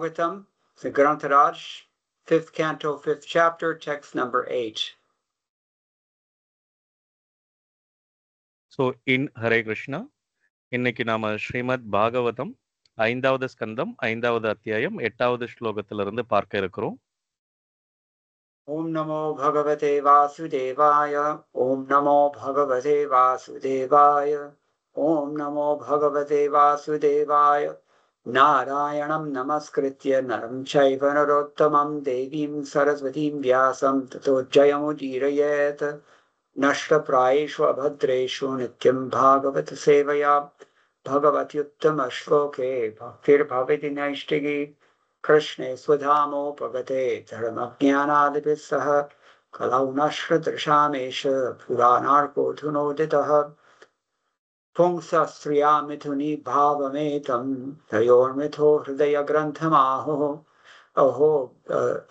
Bhagavatam, the Grantaraj, 5th canto, 5th chapter, text number 8. So in Hare Krishna, இன்னைக்கு நாம ஸ்ரீமத் பாகவதம் 5வது ஸ்கந்தம் 5வது அத்தியாயம் 8வது ஸ்லோகத்திலிருந்து பார்க்க இருக்கிறோம். Om Namo Bhagavate Vasudevaya, Om Namo Bhagavate Vasudevaya, Om Namo Bhagavate Vasudevaya, Narayanam Namaskritya Naram Chaiva Narottamam Devim Saraswatim Vyasam Tato Jayamudirayet Nashtaprayeshu Abhadreshu Nityam Bhagavata Sevaya Bhagavatyuttama Shloke Bhaktir Bhavati Naishtigi Krishne Swadhamopagate Dharmajnanadipis saha Kalau Nashratrashamesha Puranarko Dhunoditaha Pungsastriya Mithuni Bhavametam Tayormitho Hridaya Granthamaho Aho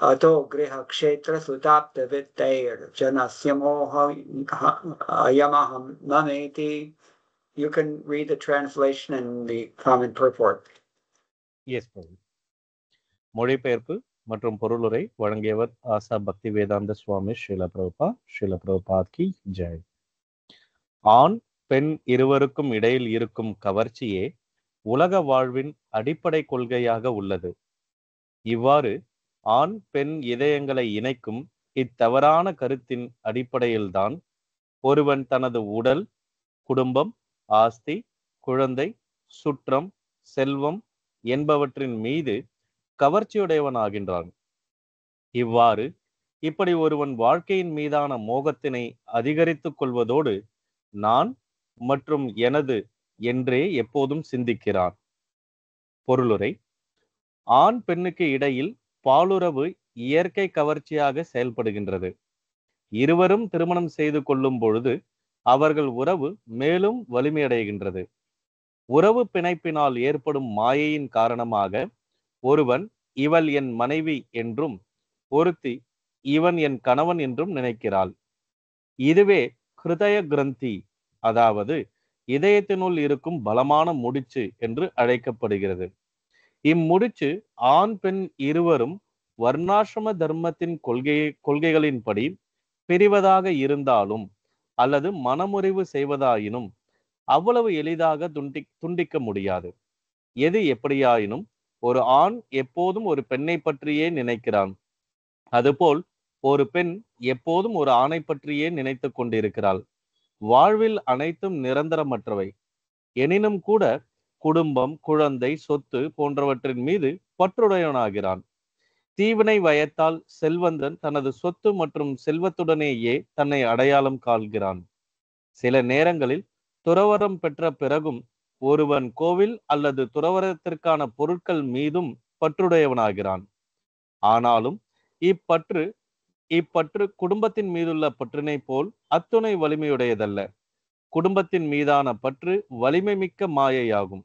Ato Griha Kshetra Sutapta Vittair Janasya Moha Ayamaham Mameti. You can read the translation and the comment purport. Yes, Prabhu. மொழிபெயர்ப்பு மற்றும் பொருளுரை வழங்கியவர் ஆசா பக்தி வேதாந்த சுவாமி ஸ்ரீல பிரபுபாத் கி ஜெய். ஆண் பெண் இருவருக்கும் இடையில் இருக்கும் கவர்ச்சியே உலக வாழ்வின் அடிப்படை கொள்கையாக உள்ளது. இவ்வாறு ஆண் பெண் இதயங்களை இணைக்கும் இத்தவறான கருத்தின் அடிப்படையில்தான் ஒருவன் தனது உடல், குடும்பம், ஆஸ்தி, குழந்தை, சுற்றம், செல்வம் என்பவற்றின் மீது கவர்ச்சியுடையவனாகின்றான். இவ்வாறு இப்படி ஒருவன் வாழ்க்கையின் மீதான மோகத்தினை அதிகரித்துக் கொள்வதோடு நான் மற்றும் எனது என்றே எப்போதும் சிந்திக்கிறான். பொருளுரை: ஆண் பெண்ணுக்கு இடையில் பாலுறவு இயற்கை கவர்ச்சியாக செயல்படுகின்றது. இருவரும் திருமணம் செய்து கொள்ளும் பொழுது அவர்கள் உறவு மேலும் வலிமையடைகின்றது. உறவு பிணைப்பினால் ஏற்படும் மாயையின் காரணமாக ஒருவன் இவள் என் மனைவி என்றும் ஒருத்தி இவன் என் கணவன் என்றும் நினைக்கிறாள். இதுவே ஹிருதய கிரந்தி, அதாவது இதயத்தினுள் இருக்கும் பலமான முடிச்சு என்று அழைக்கப்படுகிறது. இம்முடிச்சு ஆண் பெண் இருவரும் வர்ணாசிரம தர்மத்தின் கொள்கைகளின்படி பிரிவதாக இருந்தாலும் அல்லது மனமுறிவு செய்வதாயினும் அவ்வளவு எளிதாக துண்டிக்க முடியாது. எது எப்படியாயினும் ஒரு ஆண் எப்போதும் ஒரு பெண்ணை பற்றியே நினைக்கிறான். அதுபோல் ஒரு பெண் எப்போதும் ஒரு ஆணை பற்றியே நினைத்து கொண்டிருக்கிறாள். வாழ்வில் அனைத்தும் நிரந்தரமற்றவை. எனினும் கூட குடும்பம், குழந்தை, சொத்து போன்றவற்றின் மீது பற்றுடையவனாகிறான். தீவினை வயத்தால் செல்வந்தன் தனது சொத்து மற்றும் செல்வத்துடனேயே தன்னை அடையாளம் காண்கிறான். சில நேரங்களில் துறவரம் பெற்ற பிறகும் ஒருவன் கோவில் அல்லது துறவரத்திற்கான பொருட்கள் மீதும் பற்றுடையவனாகிறான். ஆனாலும் இப்பற்று குடும்பத்தின் மீதுள்ள பற்றினை போல் அத்துணை வலிமையுடையதல்ல. குடும்பத்தின் மீதான பற்று வலிமை மிக்க மாயையாகும்.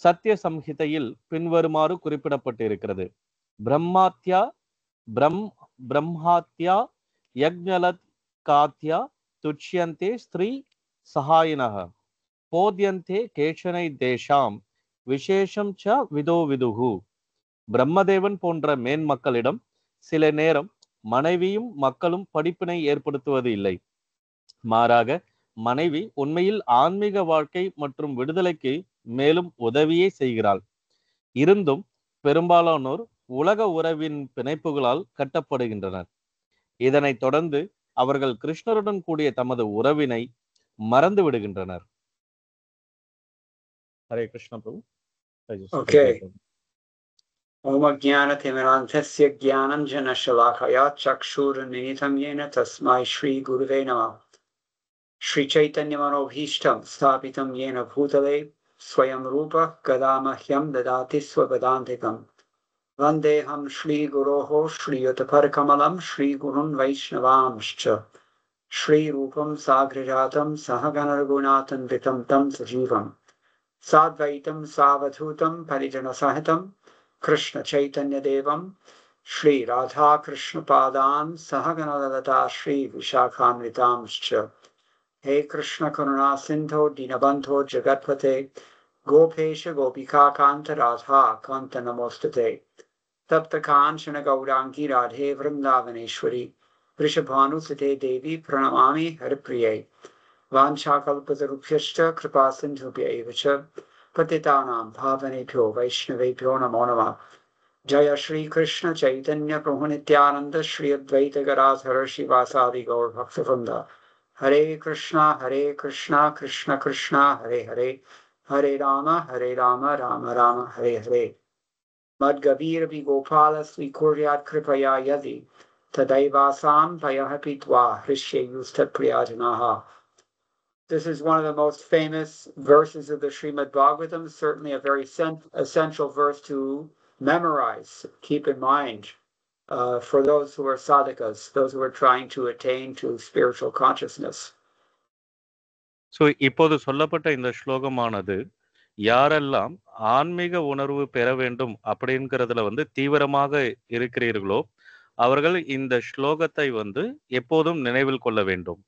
சத்திய சம்ஹிதையில் பின்வருமாறு குறிப்பிடப்பட்டிருக்கிறது: பிரம்மாத்யா யக்ஞலத் காத்யா துஷ்யந்தே ஸ்திரீ சகாயினஹ போத்யந்தே கேஷனை தேஷாம் விசேஷம் ச விதோ விதுகு. பிரம்மதேவன் போன்ற மேன்மக்களிடம் சில நேரம் மனைவியும் மக்களும் படிப்பினை ஏற்படுத்துவது இல்லை. மாறாக மனைவி உண்மையில் ஆன்மீக வாழ்க்கை மற்றும் விடுதலைக்கு மேலும் உதவியே செய்கிறாள். இருந்தும் பெரும்பாலானோர் உலக உறவின் பிணைப்புகளால் கட்டப்படுகின்றனர். இதனைத் தொடர்ந்து அவர்கள் கிருஷ்ணருடன் கூடிய தமது உறவினை மறந்து விடுகின்றனர். Hare Krishna Prabhu. Okay. Om Jnanatimidandhasya Jnananjana Shalakaya Chakshuruninitam Yena Tasmai Shri Guruve Namah. Shri Chaitanya Manobhishtam Sthapitam Yena Bhutale Swayam Rupa Gadamahyam Dadati Swapadantikam Vandeham Shri Guroho Shri Yutaparkamalam Shri Gurun Vaishnavamscha Shri Rupam Sagrajatam Sahaganargunatan Vitam Tam Sajivam Sadvaitam Savadhutam Parijana Sahitam Krishna Chaitanya Devam Shri Radha Krishna Padan Sahaganadata Shri Vishakhanvitamscha He Krishna Karuna Sindho Dinabandho Jagatpate Gopesha Gopika Kanta Radha Kanta Namostate. Tapta Kanchana Gaurangi Radhe Vrindavaneshwari. Vrishabhanusate Devi Pranamami Haripriye. Vanchakalpatarubhyashta Kripasindhubhya evacha. Patitanam Bhavanebhyo Vaishnavebhyo Namo Namah. Jaya Shri Krishna Chaitanya Prabhu Nityananda Shri Advaita Gadadhara Shivasadi Gaur Bhaktavrinda. Hare Krishna Krishna Krishna Hare Hare. Hare Rama Rama Rama Hare Hare. Madgavir Vigopala Sri Kuryat Kripaya Yadi. Tadaivasam Payahapitva Hrishye Yustat Priyajanaha. This is one of the most famous verses of the Srimad Bhagavatam, certainly a very essential verse to memorize, keep in mind, for those who are sadhakas, those who are trying to attain to spiritual consciousness. So இப்போது சொல்லப்பட்ட இந்த ஸ்லோகமானது யாரெல்லாம் ஆன்மீக உணர்வு பெற வேண்டும் அப்படிங்கிறதுல வந்து தீவிரமாக இருக்கிறீர்களோ அவர்கள் இந்த ஸ்லோகத்தை வந்து எப்போதும் நினைவில் கொள்ள வேண்டும்.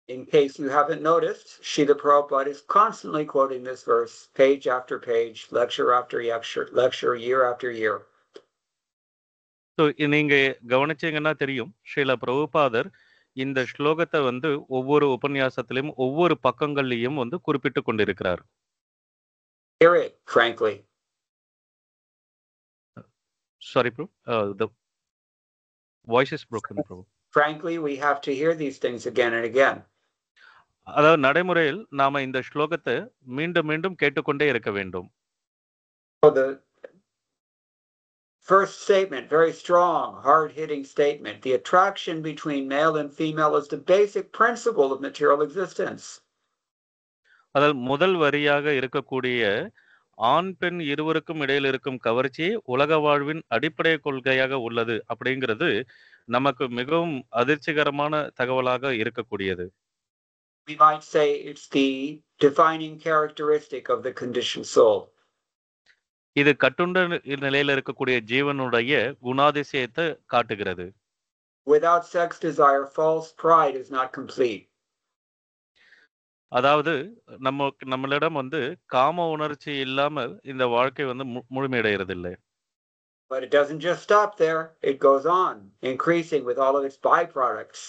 In case you haven't noticed, Srila Prabhupada is constantly quoting this verse, page after page, lecture after lecture, year after year. So நீங்க கவனிச்சீங்கன்னா தெரியும், ஸ்ரீல பிரபுபாதர் இந்த ஸ்லோகத்தை வந்து ஒவ்வொரு உபன்யாசத்திலும் ஒவ்வொரு பக்கங்கள்லையும் வந்து குறிப்பிட்டு கொண்டிருக்கிறார். Hear it, frankly. Sorry, bro. The voice is broken, bro. Frankly, we have to hear these things again and again. அதாவது நடைமுறையில் நாம இந்த ஸ்லோகத்தை மீண்டும் மீண்டும் கேட்டுக்கொண்டே இருக்க வேண்டும். So the first statement, very strong, hard-hitting statement. The attraction between male and female is the basic principle of material existence. அதாவது முதல் வரியாக இருக்கக்கூடிய ஆண் பெண் இருவருக்கும் இடையில் இருக்கும் கவர்ச்சி உலக வாழ்வின் அடிப்படை கொள்கையாக உள்ளது அப்படிங்கிறது நமக்கு மிகவும் அதிர்ச்சிகரமான தகவலாக இருக்கக்கூடியது. We might say it's the defining characteristic of the conditioned soul. இது கட்டுண்ட நிலையில இருக்கக்கூடிய ஜீவனுடைய குணாதிசயத்தை காட்டுகிறது. Without sex desire, false pride is not complete. அதாவது நம்மளிடம் வந்து காம உணர்ச்சி இல்லாம இந்த வாழ்க்கை வந்து முழுமையடைகிறதில்லை. But it doesn't just stop there. It goes on, increasing with all of its byproducts.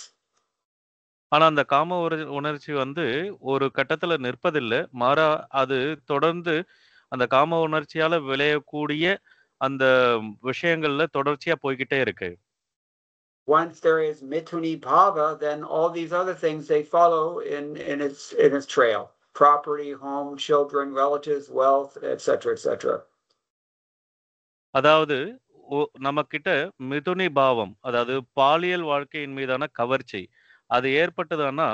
ஆனா அந்த காம உணர்ச்சி வந்து ஒரு கட்டத்துல நிற்பதில்லை, மாறா அது தொடர்ந்து அந்த காம உணர்ச்சியால விளையக்கூடிய அந்த விஷயங்கள்ல தொடர்ச்சியா போய்கிட்டே இருக்கு. Once there is mithuni bhava, then all these other things they follow in its trail: property, home, children, relatives, wealth, etc., etc. அதாவது நமக்கிட்ட மிதுனி பாவம், அதாவது பாலியல் வாழ்க்கையின் மீதான கவர்ச்சி அது ஏற்பட்டதுன்னா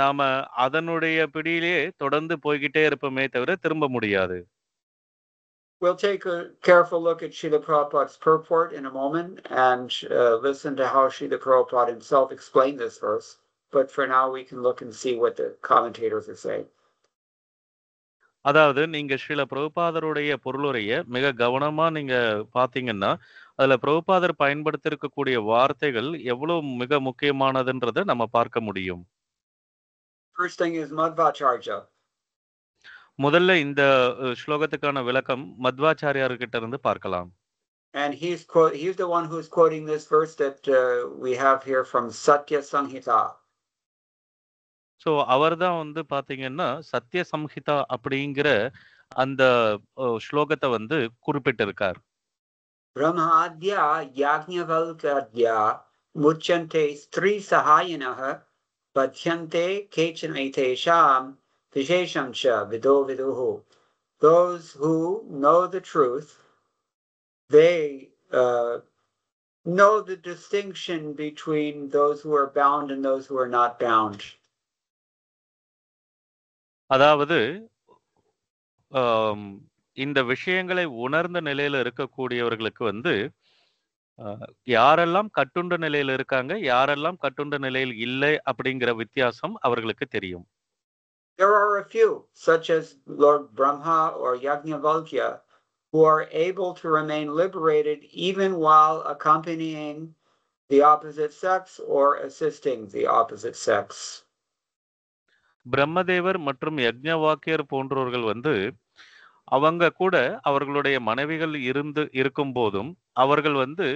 நாம அதனுடைய பிடியிலே தொடர்ந்து போய்கிட்டே இருப்போமே தவிர திரும்ப முடியாது. We'll take a careful look at Srila Prabhupada's purport in a moment and listen to how Srila Prabhupada himself explained this verse. But for now, we can look and see what the commentators are saying. அதாவது நீங்க ஸ்ரீல பிரபுபாதருடைய பொருளுரைய மிக கவனமா நீங்க பாத்தீங்கன்னா அதுல பிரபுபாதர் பயன்படுத்தி இருக்கக்கூடிய வார்த்தைகள் எவ்வளவு மிக முக்கியமானதுன்றதை நம்ம பார்க்க முடியும். First thing is Madhvacharya. முதல்ல இந்த ஸ்லோகத்துக்கான விளக்கம் மத்வாச்சாரியார் கிட்ட இருந்து பார்க்கலாம். And he's the one who's quoting this verse that we have here from Satya Samhita. So அவர்தான் வந்து பாத்தீங்கன்னா சத்ய சம்ஹிதா அப்படிங்கிற அந்த ஸ்லோகத்தை வந்து குறிப்பிட்டிருக்கார். Brahmadya Yajnavalkadya Muchante Stri Sahayinaha Badhyante Kechanetesham Visheshamcha Vido Viduhu. Those who know the truth, they know the distinction between those who are bound and those who are not bound. அதாவது இந்த விஷயங்களை உணர்ந்த நிலையில இருக்கக்கூடியவர்களுக்கு வந்து யாரெல்லாம் கட்டுண்ட நிலையில இருக்காங்க, யாரெல்லாம் கட்டுண்ட நிலையில் இல்லை அப்படிங்கிற வித்தியாசம் அவர்களுக்கு தெரியும். There are a few, such as Lord Brahma or Yajnavalkya, who are able to remain liberated even while accompanying the opposite sex or assisting the opposite sex. பிரம்மதேவர் மற்றும் யக்ஞவாக்கியர் போன்றவர்கள் வந்து அவங்க கூட அவர்களுடைய மனைவிகள் இருக்கும் போதும் அவர்கள் வந்து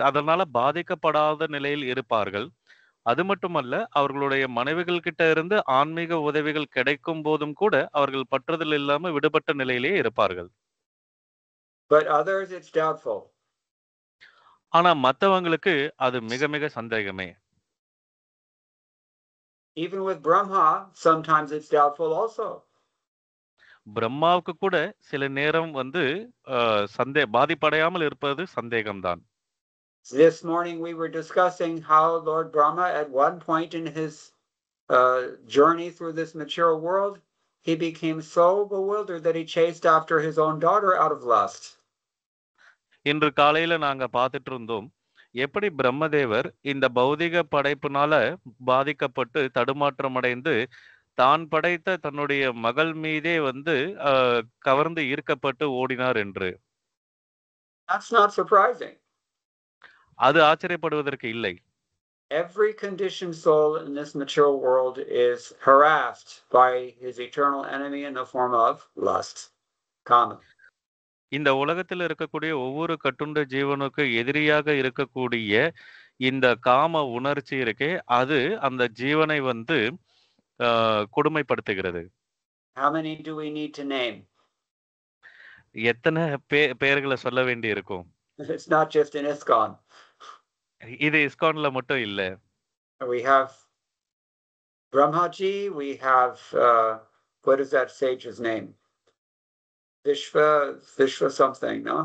அதனால பாதிக்கப்படாத நிலையில் இருப்பார்கள். அது மட்டுமல்ல, அவர்களுடைய மனைவிகள் கிட்ட இருந்து ஆன்மீக உதவிகள் கிடைக்கும் போதும் கூட அவர்கள் பற்றுதல் இல்லாம விடுபட்ட நிலையிலேயே இருப்பார்கள். But others, it's doubtful. ஆனா மத்தவங்களுக்கு அது மிக மிக சந்தேகமே. Even with Brahma, sometimes it's doubtful also. பிரம்மாவுக்கு கூட சில நேரம் வந்து பாதிப்படையாமல் இருப்பது சந்தேகம்தான். This morning we were discussing how Lord Brahma, at one point in his journey through this material world, he became so bewildered that he chased after his own daughter out of lust. இன்று காலையில நாங்க பார்த்துட்டு இருந்தோம். எப்படி பிரம்மதேவர் இந்த பௌதிக படைப்பினால பாதிக்கப்பட்டு தடுமாற்றம் அடைந்து தான் படைத்த தன்னுடைய மகள் மீதே வந்து கவர்ந்து ஈர்க்கப்பட்டு ஓடினார் என்று. That's not surprising. அது ஆச்சரியப்படுவதற்கு இல்லை. Every conditioned soul in this material world is harassed by his eternal enemy in the form of lust, kama. இந்த உலகத்தில் இருக்கக்கூடிய ஒவ்வொரு கட்டுண்ட ஜீவனுக்கு எதிரியாக இருக்கக்கூடிய இந்த காம உணர்ச்சி இருக்கே, அது அந்த ஜீவனை வந்து கொடுமைப்படுத்துகிறது. How many do we need to name? எத்தனை பெயர்களை சொல்ல வேண்டி இருக்கும்? It's not just in ISKCON. இது இஸ்கான்ல மட்டும் இல்ல. We have Brahmaji, we have what is that sage's name? Vishva something, no?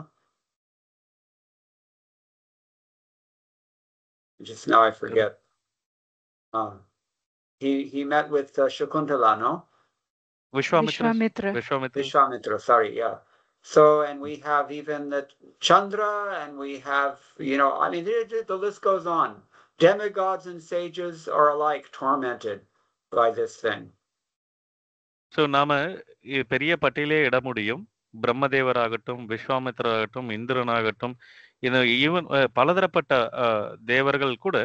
Just now I forget. He met with Shakuntala, no? Vishwamitra, sorry, yeah. So, and we have even the Chandra, and we have, I mean, the list goes on. Demigods and sages are alike tormented by this thing. So, நாம பெரிய பட்டியலே இட முடியும். பிரம்மதேவராகட்டும், விஸ்வாமித்திரராகட்டும், இந்திரனாகட்டும், even பலதரப்பட்ட தேவர்கள் கூட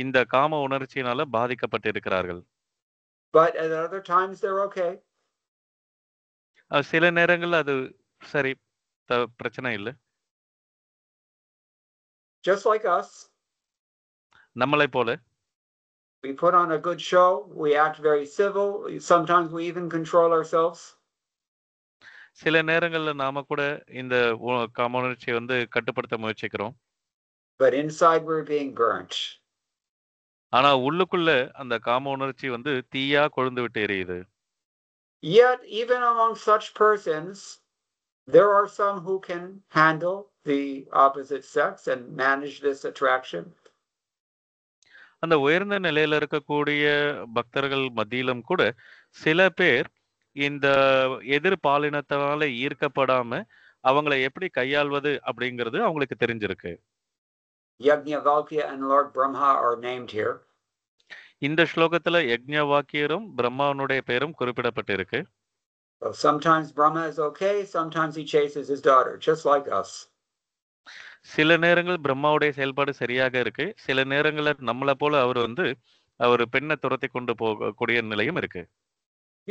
இந்த காம உணர்ச்சியினால பாதிக்கப்பட்டிருக்கிறார்கள். But at other times they're okay. சில நேரங்கள் அது சரி, பிரச்சனை இல்லை. Just like us. நம்மளை போல. We put on a good show, we act very civil, sometimes we even control ourselves. சில நேரங்கள்ல நாம கூட இந்த காம உணர்ச்சியை வந்து கட்டுப்படுத்த முயற்சிக்கிறோம். But inside we're being burnt. ஆனா உள்ளுக்குள்ள அந்த காம உணர்ச்சி வந்து தீயா கொழுந்து விட்டு எரியுது. Yet even among such persons there are some who can handle the opposite sex and manage this attraction. அந்த உயர்ந்த நிலையில இருக்கக்கூடிய பக்தர்கள் மத்தியிலும் கூட சில பேர் இந்த எதிர் பாலினத்தால ஈர்க்கப்படாம அவங்களை எப்படி கையாள்வது அப்படிங்கிறது அவங்களுக்கு தெரிஞ்சிருக்கு. Yajnavalkya and Lord Brahma are named here. இந்த ஸ்லோகத்துல யஜ்ஞவாக்கியரும் பிரம்மாவனுடைய பெயரும் குறிப்பிடப்பட்டிருக்கு. Sometimes Brahma is okay, sometimes he chases his daughter, just like us. சில நேரங்கள் பிரம்மாவுடைய செயல்பாடு சரியாக இருக்கு, சில நேரங்கள்ல நம்மளை போல அவர் பெண்ணை துரத்தி கொண்டு போகக்கூடிய நிலையும் இருக்கு.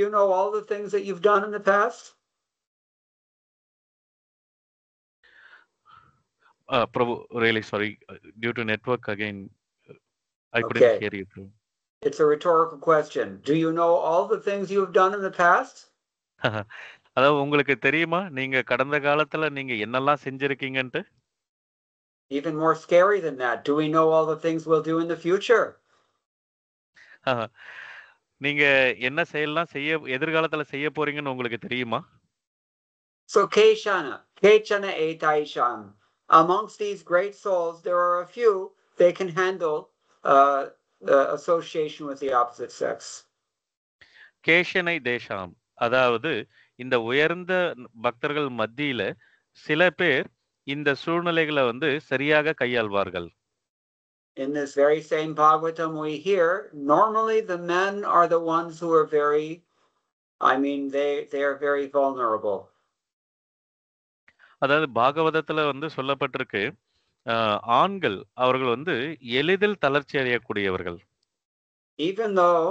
You know all the things that you've done in the past? Prabhu, really sorry, due to network again, I couldn't hear you through. It's a rhetorical question. Do you know all the things you've done in the past? அதாவது உங்களுக்கு தெரியுமா நீங்க கடந்த காலத்துல நீங்க என்னெல்லாம் செஞ்சிருக்கீங்கன்ட்டு? Even more scary than that, do we know all the things we'll do in the future? நீங்க என்ன செயல்லாம் எதிர்காலத்துல செய்ய போறீங்கன்னு உங்களுக்கு தெரியுமா? So kechana etaisham. Amongst these great souls, there are a few they can handle association with the opposite sex. கேஷனை தேஷாம், அதாவது இந்த உயர்ந்த பக்தர்கள் மத்தியில சில பேர் இந்த சூழ்நிலைகளை சரியாக கையாள்வார்கள். In this very same Bhagavatam we hear, normally the men are the ones who are they are very vulnerable. அதாவது பாகவதத்துல சொல்லப்பட்டிருக்கு, ஆண்கள் அவர்கள் எளிதில் தளர்ச்சி அடையக்கூடியவர்கள். Even though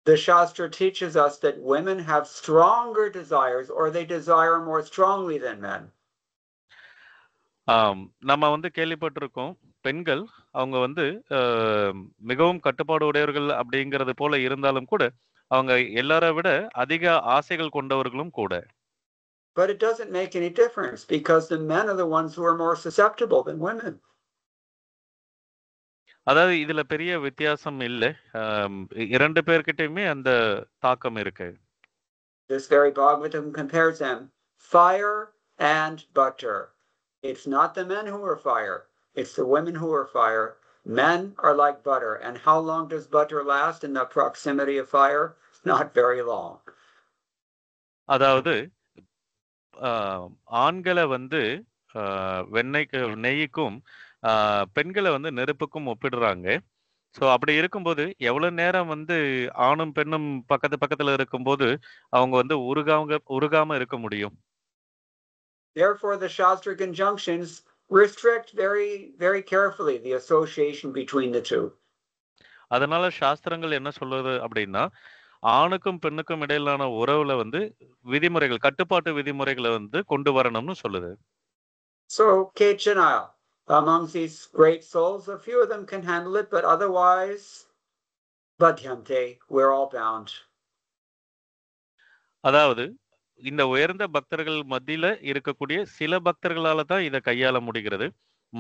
the Shastra teaches us that women have stronger desires, or they desire more strongly than men. நம்ம வந்து கேள்விப்பட்டிருக்கோம். பெண்கள் அவங்க வந்து மிகவும் கட்டுப்பாடு உடையவர்கள் அப்படிங்கிறது போல இருந்தாலும் கூட, அவங்க எல்லாரை விட அதிக ஆசைகள் கொண்டவர்களும் கூட. But it doesn't make any difference because the men are the ones who are more susceptible than women. அதாவது இதுல பெரிய வித்தியாசம் இல்ல. 2 பேர்கிட்டயுமே அந்த தாக்கம் இருக்கு. This very Bhagavatam compares them, fire and butter. It's not the men who are fire, it's the women who are fire. Men are like butter. And how long does butter last in the proximity of fire? Not very long. அதாவது ஆண்களை வந்து நெய்யுக்கும் பெண்களை வந்து நெருப்புக்கும் ஒப்பிடுறாங்க. So அப்படி இருக்கும்போது எவ்வளவு நேரம் வந்து ஆணும் பெண்ணும் பக்கத்துல இருக்கும்போது அவங்க வந்து உருகாம இருக்க முடியும். Therefore, the Shastra conjunctions restrict very, very carefully the association between the two. அதனால சாஸ்திரங்கள் என்ன சொல்லுது அப்படின்னா, ஆணுக்கும் பெண்ணுக்கும் இடையிலான உறவுல வந்து விதிமுறைகள், கட்டுப்பாட்டு விதிமுறைகளை வந்து கொண்டு வரணும்னு சொல்லுது. So, Kechana, amongst these great souls, a few of them can handle it, but otherwise, badhyante, we're all bound. அதாவது இந்த உயர்ந்த பக்தர்கள் மத்தியில இருக்கக்கூடிய சில பக்தர்களால தான் இதை கையாள முடிகிறது.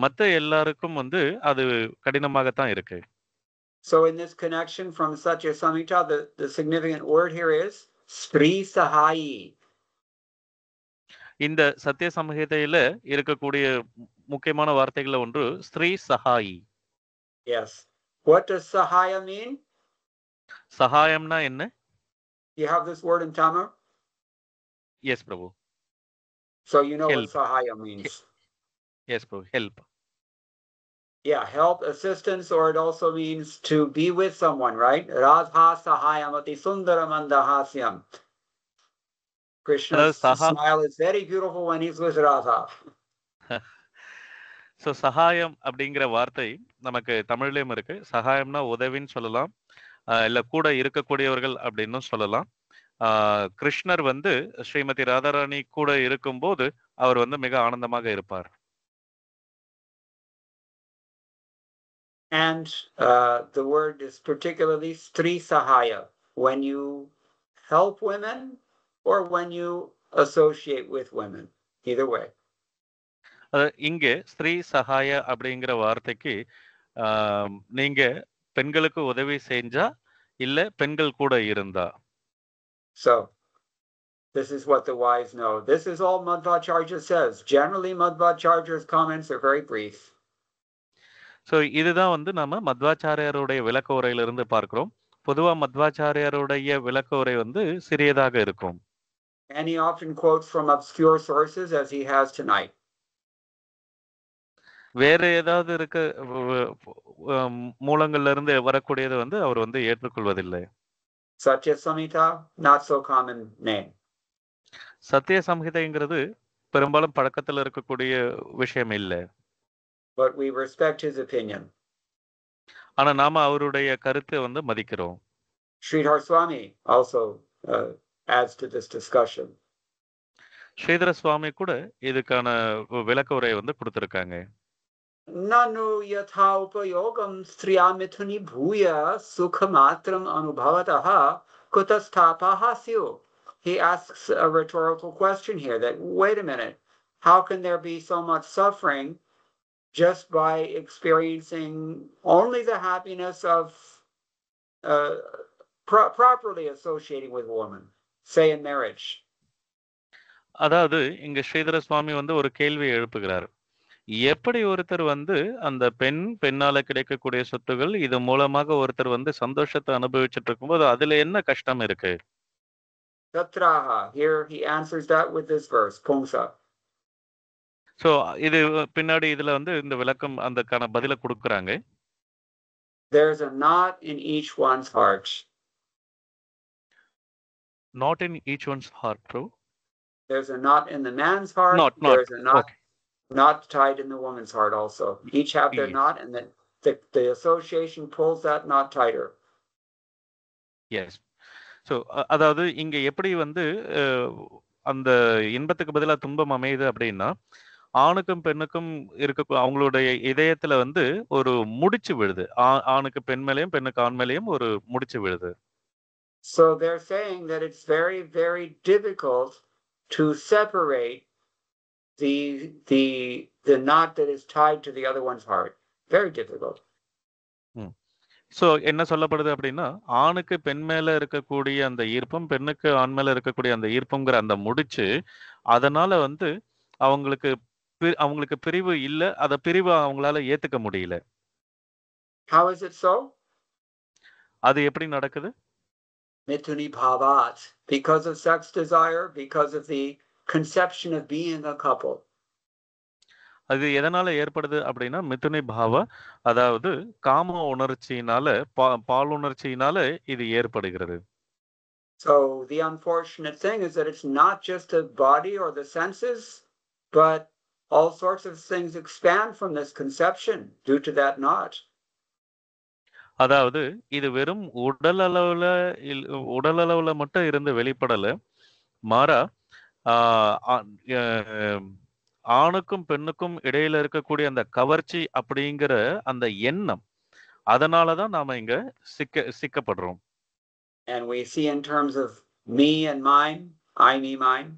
மத்த எல்லாருக்கும் வந்து அது கடினமாகத்தான் இருக்கு. So in this connection from Satya Samhita, the significant word here is Sri Sahayi. இந்த சத்திய சமஹிதையில இருக்கக்கூடிய முக்கியமான வார்த்தைகள் ஒன்று Sri சஹாயி. Yes. What does Sahaya mean? சகாயம்னா என்ன? You have this word in Tamil? Yes, Prabhu. So you know Help. what Sahaya means. Yes, Prabhu. Help. Yeah, help, assistance, or it also means to be with someone, right? Radha Sahayamati Sundaramandahasyam. Krishna's smile is very beautiful when he's with Radha. So சகாயம் அப்படிங்கிற வார்த்தை நமக்கு தமிழ்லயும் இருக்கு. சகாயம்னா உதவின்னு சொல்லலாம், இல்ல கூட இருக்கக்கூடியவர்கள் அப்படின்னு சொல்லலாம். கிருஷ்ணர் வந்து ஸ்ரீமதி ராதாராணி கூட இருக்கும்போது அவர் வந்து மிக ஆனந்தமாக இருப்பார். And the word is particularly Stri Sahaya, when you help women or when you associate with women, either way. இங்கே ஸ்ரீ சகாய அப்படிங்கிற வார்த்தைக்கு நீங்க பெண்களுக்கு உதவி செஞ்சா இல்ல பெண்கள் கூட இருந்தா. So this is what the wise know. This is all Madhvacharya says. Generally Madhvacharya's comments are very brief. So இதுதான் வந்து நம்ம மத்வாச்சாரியருடைய விளக்க உரையிலிருந்து பார்க்கிறோம். பொதுவா மத்வாச்சாரியருடைய விளக்க உரை வந்து சிறியதாக இருக்கும். And he often quotes from obscure sources as he has tonight. வேற ஏதாவது இருக்க மூலங்கள்ல இருந்து வரக்கூடியது வந்து அவர் வந்து ஏற்றுக்கொள்வதில்லை. Satya Samhita, not so common name. சத்திய சம்ஹிதைங்கிறது பெரும்பாலும் பழக்கத்துல இருக்கக்கூடிய விஷயம் இல்லை. But we respect his opinion. ஆனா நாம அவருடைய கருத்தை வந்து மதிக்கிறோம். Sridhar Swami also adds to this discussion. Sridhara சுவாமி கூட இதுக்கான விளக்க உரை வந்து கொடுத்திருக்காங்க. Nanu yatha upayogam striyamithuni bhuya sukhamatram anubhavataha kutastapahasyu. He asks a rhetorical question here that, wait a minute, how can there be so much suffering just by experiencing only the happiness of properly associating with a woman, say in marriage? அதாவது இங்க ஸ்ரீதர சுவாமி வந்து ஒரு கேள்வியை எழுப்புகிறார். எப்படி ஒருத்தர் வந்து அந்த பெண்ணால கிடைக்கக்கூடிய சொத்துகள் இது மூலமாக ஒருத்தர் வந்து சந்தோஷத்தை அனுபவிச்சுட்டு இருக்கும்போது அதுல என்ன கஷ்டம் இருக்கு? Tatraha. Here he answers that with this verse, Pumsa. So இது பின்னாடி இதுல வந்து இந்த விளக்கம் அந்தக்கான பதில கொடுக்கறாங்க. There's a knot in each one's heart. Not in each one's heart, bro. There's a knot in the man's heart. There's a knot, knot tied in the woman's heart also. Each have their knot, and then the association pulls that knot tighter. Yes. So அதாவது இங்க எப்படி வந்து அந்த இன்பத்துக்கு பதிலா துன்பம் அமையுது அப்படின்னா, ஆணுக்கும் பெண்ணுக்கும் அவங்களுடைய இதயத்துல வந்து ஒரு முடிச்சு விழுது. ஆணுக்கு பெண் மேலயும், பெண்ணுக்கு ஆண் மேலயும் ஒரு முடிச்சு விழுது. So they're saying that it's very, very difficult to separate the knot that is tied to the other one's heart. Very difficult. ம். ஸோ என்ன சொல்லப்படுது அப்படின்னா, ஆணுக்கு பெண் மேல இருக்கக்கூடிய அந்த ஈர்ப்பும், பெண்ணுக்கு ஆண் மேல இருக்கக்கூடிய அந்த ஈர்ப்புங்கிற அந்த முடிச்சு, அதனால வந்து அவங்களுக்கு அவங்களுக்கு பிரிவு இல்ல. பிரிவ அவங்களால ஏத்துக்க முடியல. How is it so? அது எப்படி நடக்குது? Mithuni bhavat. Because of sex desire, because of the conception of being a couple. அது எதனால ஏற்படுது அப்படின்னா, மிதுனி பாவ அதாவது காம உணர்ச்சியினால, பாலுணர்ச்சியினால இது ஏற்படுகிறது. So the unfortunate thing is that it's not just the body or the senses, but all sorts of things expand from this conception due to that knot. அதாவது இது வெறும் உடல் அளவுல மட்டும் இருந்து வெளிப்படல. மாறா ஆ அ எ ஆணுக்கும், பெண்ணுக்கும் இடையில இருக்கக்கூடிய அந்த கவர்ச்சி அப்படிங்கிற அந்த எண்ணம், அதனால தான் நாம இங்க சிக்கப்படுறோம். And we see in terms of me and mine, I, me, mine.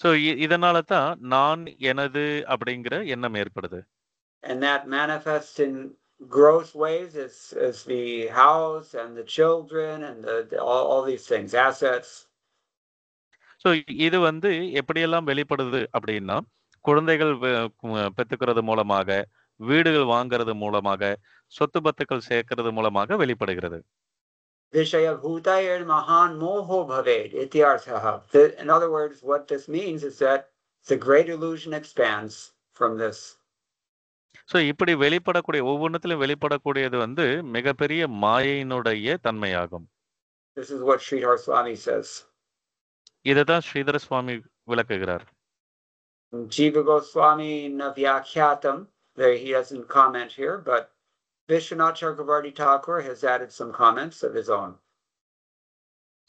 So இதனால தான் நான், எனது அப்படிங்கிற எண்ணம் ஏற்படுது. And that manifests in gross ways as the house and the children and all these things, assets. So இது வந்து எப்படியெல்லாம் வெளிப்படுது அப்படின்னா, குழந்தைகள் பெத்துக்கிறது மூலமாக, வீடுகள் வாங்குறது மூலமாக, சொத்து பத்துக்கள் சேர்க்கிறது மூலமாக வெளிப்படுகிறது. Vishayabhutayir mahan moho bhaved ityarthaha. In other words, what this means is that the great illusion expands from this. So இப்படி வெளிப்படக்கூடிய ஒவ்வொன்றுத்திலும் வெளிப்படக்கூடியது வந்து மிகப்பெரிய மாயையினுடைய தன்மையாகும். This is what Sridhar Swami says. இதைதான் ஸ்ரீதர சுவாமி விளக்குகிறார். Jiva Goswami Navyakyatam, there he doesn't comment here, but Vishwanath Chakravarti Thakur has added some comments of his own.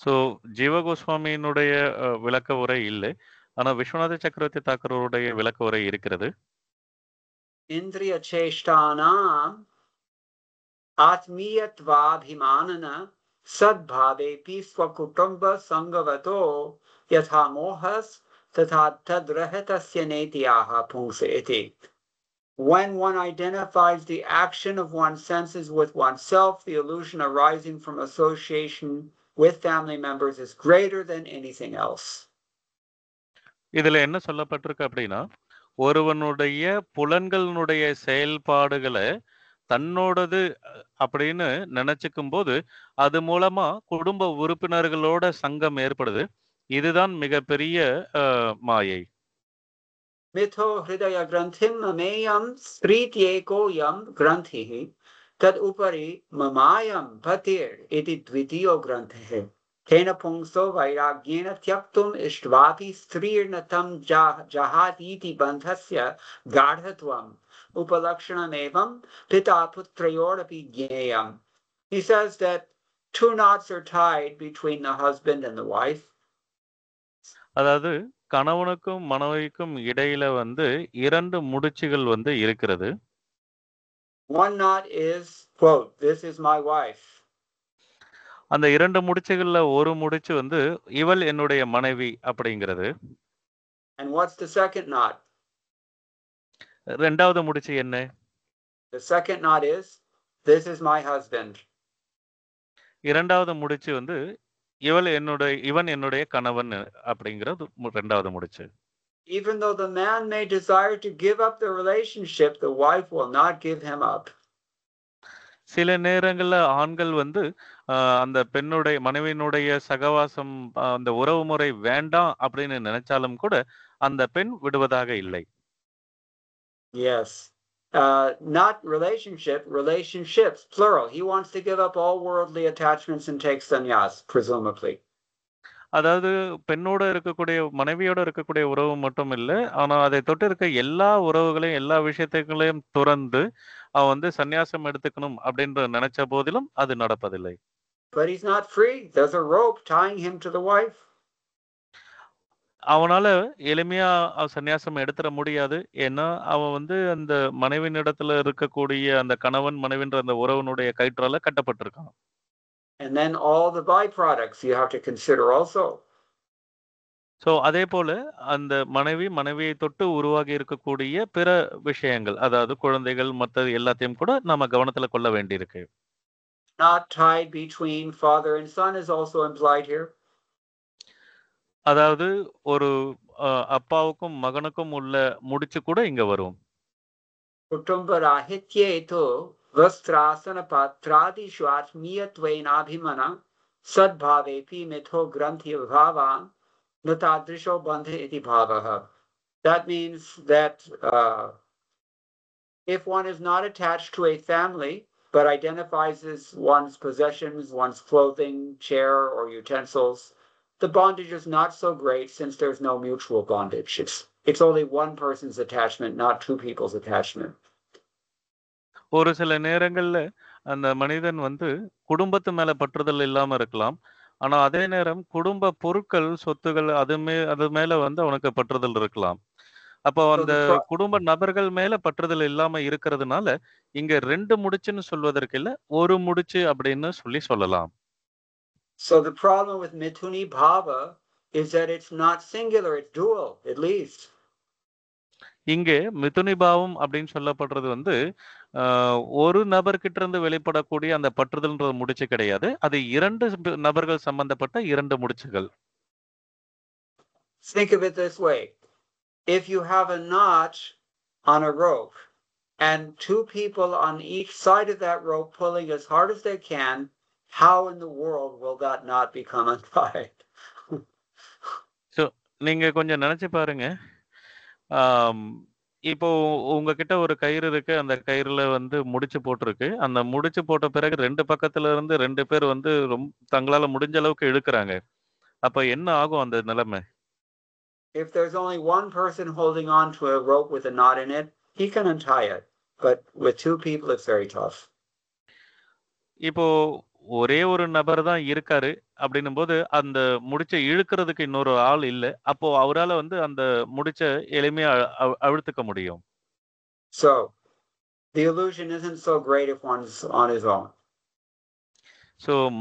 So ஜீவ கோஸ்வாமியினுடைய விளக்க உரை இல்லை. ஆனா விஸ்வநாத சக்கரவர்த்தி தாக்கருடைய விளக்க உரை இருக்கிறது. Indriya Cheshtanam Atmiyatvaabhimanana Sadbhavepi Swakutumba Sangavato Yatha Mohas Tatha Tadrahitasya Netyaha Pungseti. When one identifies the action of one's senses with oneself, the illusion arising from association with family members is greater than anything else. இதுல என்ன சொல்லப்பட்டிருக்கு அப்படின்னா, ஒருவனுடைய புலன்களினுடைய செயல்பாடுகளை தன்னோடது அப்படின்னு நினைச்சுக்கும் போது, அது மூலமா குடும்ப உறுப்பினர்களோட சங்கம் ஏற்படுது. இதுதான் மிகப்பெரிய மாயை. Mitho hridaya granthim mameyam sprityeko yam granthihi tad upari mamayam patir iti dvitiyo granthe. Tena pungso vairagyena tyaktum ishtvapi strirnatam jahat iti bandhasya gardhatvam upalakshanam pita putrayorapi jneyam. He says that two knots are tied between the husband and the wife. அதாவது கணவனுக்கும் மனைவிக்கும் இடையில வந்து 2 முடிச்சுகள் வந்து இருக்கிறது. One knot is, quote, this is my wife. அந்த 2 முடிச்சுகள்ல ஒரு முடிச்சு வந்து இவள் என்னுடைய மனைவி அப்படிங்கிறது. And what's the second knot? இரண்டாவது முடிச்சு என்ன? The second knot is, this is my husband. இரண்டாவது முடிச்சு வந்து இவன் என்னுடைய கணவன் அப்படிங்கிறது இரண்டாவது முடிச்சு. Even though the man may desire to give up the relationship, the wife will not give him up. சில நேரங்கள்ல ஆண்கள் வந்து அந்த மனைவியினுடைய சகவாசம் அந்த உறவு முறை வேண்டாம் அப்படின்னு நினைச்சாலும் கூட அந்த பெண் விடுவதாக இல்லை. Yes. Not relationships, plural. He wants to give up all worldly attachments and take sannyas, presumably. அதாவது பெண்ணோட மனைவியோட இருக்கக்கூடிய உறவு மட்டும் இல்லை, ஆனா அதை தொட்டு இருக்க எல்லா உறவுகளையும் எல்லா விஷயத்தையும் துறந்து அவன் வந்து சன்னியாசம் எடுத்துக்கணும் அப்படின்ற நினைச்ச போதிலும் அது நடப்பதில்லை. but he's not free. There's a rope tying him to the wife. அவனால எளிமையா சந்நியாசம் எடுத்துற முடியாது. ஏன்னா, அவன் வந்து அந்த மனைவியினிடத்துல இருக்கக்கூடிய அந்த கணவன், மனைவின்ற அந்த உறவினுடைய கயிற்றால கட்டப்பட்டிருக்கான். And then all the byproducts you have to consider also. அதேபோல அந்த மனைவியை தொட்டு உருவாகி இருக்கக்கூடிய பிற விஷயங்கள், அதாவது குழந்தைகள் மத்தது எல்லாத்தையும் கூட நாம கவனத்துல கொள்ள வேண்டியிருக்கு. Not tied between father and son is also implied here. அதாவது ஒரு அப்பாவுக்கும் மகனுக்கும் உள்ள முடிச்சு கூட இங்க வரும். कुटुम्बराहित्येतो वस्त्रासनपात्रादिषु आत्मीयत्वेनाभिमनं सद्भावेऽपि मिथो ग्रन्थिभावान् न तादृशो बन्ध इति भावः. That means that if one is not attached to a family but identifies as one's possessions, one's clothing, chair, or utensils, the bondage is not so great since there's no mutual bondage. It's only one person's attachment, not two people's attachment. ஒரு சில நேரங்கள்ல அந்த மனிதன் வந்து குடும்பத்து மேல பற்றுதல் இல்லாம இருக்கலாம். ஆனா அதே நேரம் குடும்ப பொருட்கள், சொத்துகள் அது மேல வந்து அவனுக்கு பற்றுதல் இருக்கலாம். அப்போ அந்த குடும்ப நபர்கள் மேல பற்றுதல் இல்லாம இருக்கிறதுனால, இங்க 2 முடிச்சுன்னு சொல்வதற்கு இல்ல, 1 முடிச்சு அப்படின்னு சொல்லலாம். So the problem with Mithuni Bhava is that it's not singular, it's dual, at least. இங்கே மிதுனி பாவம் அப்படின்னு சொல்லப்படுறது வந்து ஒரு நபர்கிட்ட இருந்து வெளிப்படக்கூடிய அந்த பற்றுதல்ன்ற முடிச்சு கிடையாது. அது 2 நபர்கள் சம்பந்தப்பட்ட 2 முடிச்சுகள். Think of it this way. If you have a knot on a rope and 2 people on each side of that rope pulling as hard as they can, how in the world will that knot become untied? நீங்க கொஞ்சம் நினைச்சு பாருங்க. இப்போ உங்ககிட்ட ஒரு கயிறு இருக்கு. அந்த கயிறுல வந்து முடிச்சு போட்டிருக்கு. அந்த முடிச்சு போட்ட பிறகு 2 பக்கத்துல இருந்து 2 பேர் வந்து தங்களால முடிஞ்ச அளவுக்கு இழுக்குறாங்க. அப்ப என்ன ஆகும் அந்த நிலைமை? If there's only one person holding on to a rope with a knot in it, he can untie it. But with 2 people, it's very tough. இப்போ ஒரே ஒரு நபர் தான் இருக்காரு அப்படின்னும்போது, அந்த முடிச்ச இழுக்கிறதுக்கு இன்னொரு ஆள் இல்ல. அப்போ அவரால வந்து அந்த முடிச்ச எளிமையா அவிழ்த்துக்க முடியும். So, the illusion isn't so great if one's on his own.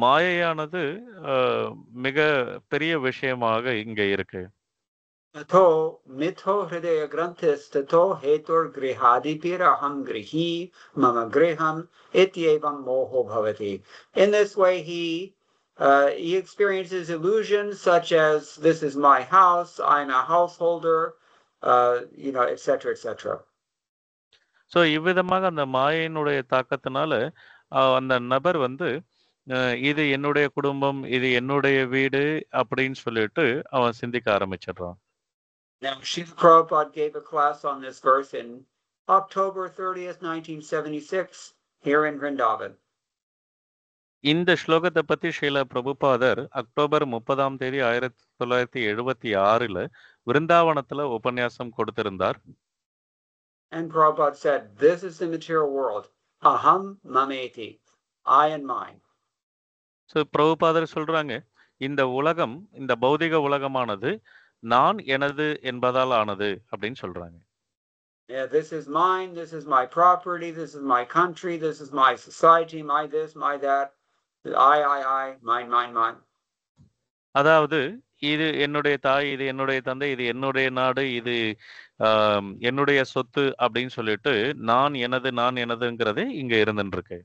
மாயையானது மிக பெரிய விஷயமாக இங்க இருக்கு. ततो मिथो हृदय ग्रन्थिस् ततो हेतुर गृहादिपिरहं गृही मम गृहम् इत्येवं मोहो bhavati. In this way he experiences illusions such as this is my house, I'm a householder, etc., etc. இவ்விதமாக அந்த மாயையினுடைய தாக்கத்தினால அந்த நபர் வந்து இது என்னுடைய குடும்பம், இது என்னுடைய வீடு அப்படின்னு சொல்லிட்டு அவன் சிந்திக்க ஆரம்பிச்சிடுறான். Now, Srila Prabhupada gave a class on this verse in October 30th, 1976, here in Vrindavan. இந்த ஸ்லோகத்தை பத்தி ஸ்ரீல பிரபுபாதர் அக்டோபர் 30ஆம் தேதி 1976ல விருந்தாவனத்துல உபன்யாசம் கொடுத்திருந்தார். And Prabhupada said, this is the material world. Aham mameti. I and mine. பிரபுபாதர் சொல்றாங்க, இந்த உலகம், இந்த பௌதிக உலகமானது நான் எனது என்பதால் ஆனது அப்படின்னு சொல்றாங்க. Yeah, this is mine, this is my property, this is my country, this is my society, my this, my that, I, mine. அதாவது இது என்னுடைய தாய், இது என்னுடைய தந்தை, இது என்னுடைய நாடு, இது என்னுடைய சொத்து அப்படின்னு சொல்லிட்டு நான் எனதுங்கிறதே இங்க இருந்துருக்கு.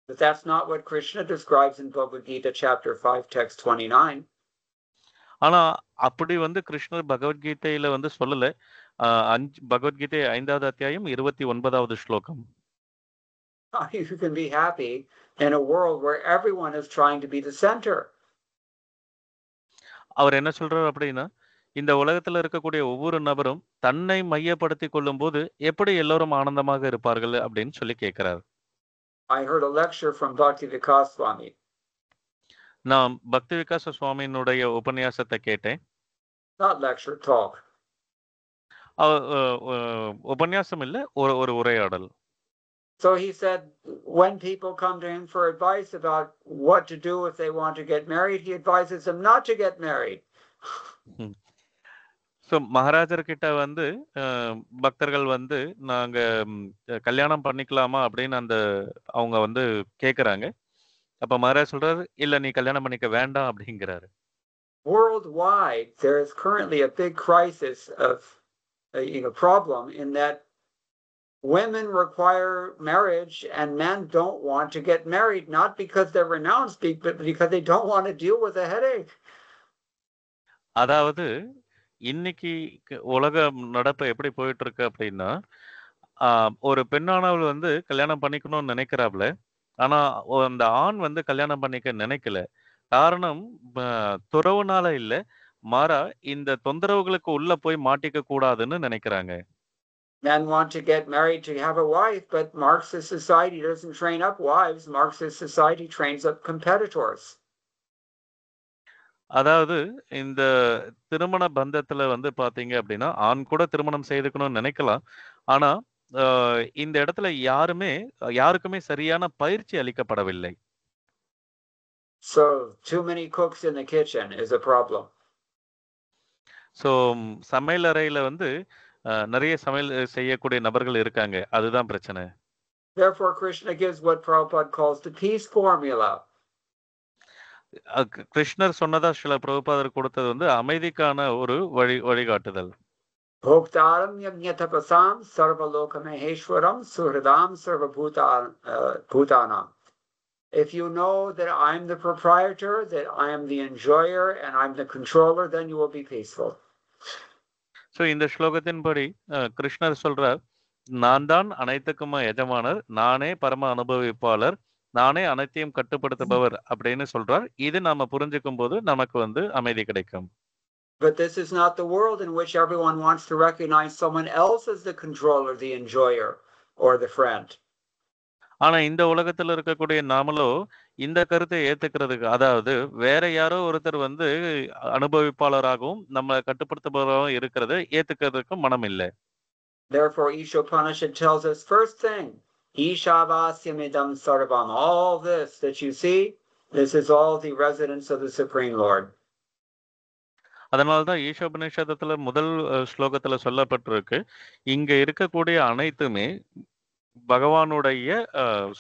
But that's not what Krishna describes in Bhagavad Gita chapter 5 text 29. ஆனா அப்படி வந்து கிருஷ்ணர் பகவத்கீதையில வந்து சொல்லல. பகவத்கீதை 5வது அத்தியாயம் 29வது ஸ்லோகம். You can be happy in a world where everyone is trying to be the center. அவர் என்ன சொல்றாரு அப்படின்னா, இந்த உலகத்துல இருக்கக்கூடிய ஒவ்வொரு நபரும் தன்னை மையப்படுத்திக் கொள்ளும் போது எப்படி எல்லோரும் ஆனந்தமாக இருப்பார்கள் அப்படின்னு சொல்லி கேட்கிறார். I heard a lecture from Bhakti Vikas Swami. நான் பக்தி விகாச சுவாமியினுடைய உபன்யாசத்தை கேட்டேன். Not lecture, talk. உபன்யாசம் இல்ல, ஒரு உரையாடல். So he said, when people come to him for advice about what to do if they want to get married, he advises them not to get married. So மகாராஜர் கிட்ட வந்து பக்தர்கள் வந்து நாங்க கல்யாணம் பண்ணிக்கலாமா அப்படின்னு அவங்க வந்து கேட்குறாங்க. அப்ப மகாராஜ் சொல்றாரு, இல்ல நீ கல்யாணம் பண்ணிக்க வேண்டாம் அப்படிங்கிறாரு. Worldwide, there is currently a big crisis of problem in that women require marriage and men don't want to get married, not because they're renounced, but because they don't want to deal with a headache. அதாவது இன்னைக்கு உலக நடப்பு எப்படி போயிட்டு இருக்கு அப்படின்னா, ஒரு பெண்ணானவள் வந்து கல்யாணம் பண்ணிக்கணும்னு நினைக்கிறாப்ல. ஆனா அந்த ஆண் வந்து கல்யாணம் பண்ணிக்க நினைக்கல. காரணம் துறவுனால இல்ல, மாறா இந்த தொந்தரவுகளுக்கு உள்ள போய் மாட்டிக்க கூடாதுன்னு நினைக்கிறாங்க. Men want to get married to have a wife, but Marxist society doesn't train up wives. Marxist society trains up competitors. அதாவது இந்த திருமண பந்தத்துல வந்து பாத்தீங்க அப்படின்னா, ஆண் கூட திருமணம் செய்துக்கணும்னு நினைக்கலாம். ஆனா இந்த இடத்துல யாருக்குமே சரியான பயிற்சி அளிக்கப்படவில்லை. So too many cooks in the kitchen is a problem. So சமையல் அறையில வந்து நிறைய சமையல் செய்யக்கூடிய நபர்கள் இருக்காங்க. அதுதான் பிரச்சனை. Therefore Krishna gives what Prabhupada calls the peace formula. கிருஷ்ணர் சொன்னதா சில பிரபுபாதர் கொடுத்தது வந்து அமைதிக்கான ஒரு வழிகாட்டுதல். Bhoktaram yajñatapasam sarvaloka maheshwaram suhridam sarvabhutanam. If you know that I'm the proprietor, that I am the enjoyer, and I'm the controller, then you will be peaceful. So இந்த ஸ்லோகத்தின்படி கிருஷ்ணர் சொல்றார், நான் தான் அனைத்துக்கும் எஜமானர், நானே பரம அனுபவிப்பாளர், நானே அனைத்தையும் கட்டுப்படுத்துபவர் அப்படின்னு சொல்றார். இது நாம புரிஞ்சுக்கும் போது நமக்கு வந்து அமைதி கிடைக்கும். But this is not the world in which everyone wants to recognize someone else as the controller, the enjoyer, or the friend. ஆனா இந்த உலகத்துல இருக்கக்கூடிய நாமளோ இந்த கருத்தை ஏத்துக்கிறதுக்கு, அதாவது வேற யாரோ ஒருத்தர் வந்து அனுபவிப்பாளராகவும் நம்ம கட்டுப்படுத்துபவராகவும் இருக்கிறத ஏத்துக்கிறதுக்கு மனம் இல்லை. Therefore Ishopanishad tells us first thing, Ishavasya sarvam, all this that you see, this is all the residence of the Supreme Lord. அதனால்தான் ஈஷோபனிஷதத்துல முதல் ஸ்லோகத்துல சொல்லப்பட்டிருக்கு, இங்க இருக்கக்கூடிய அனைத்துமே பகவானுடைய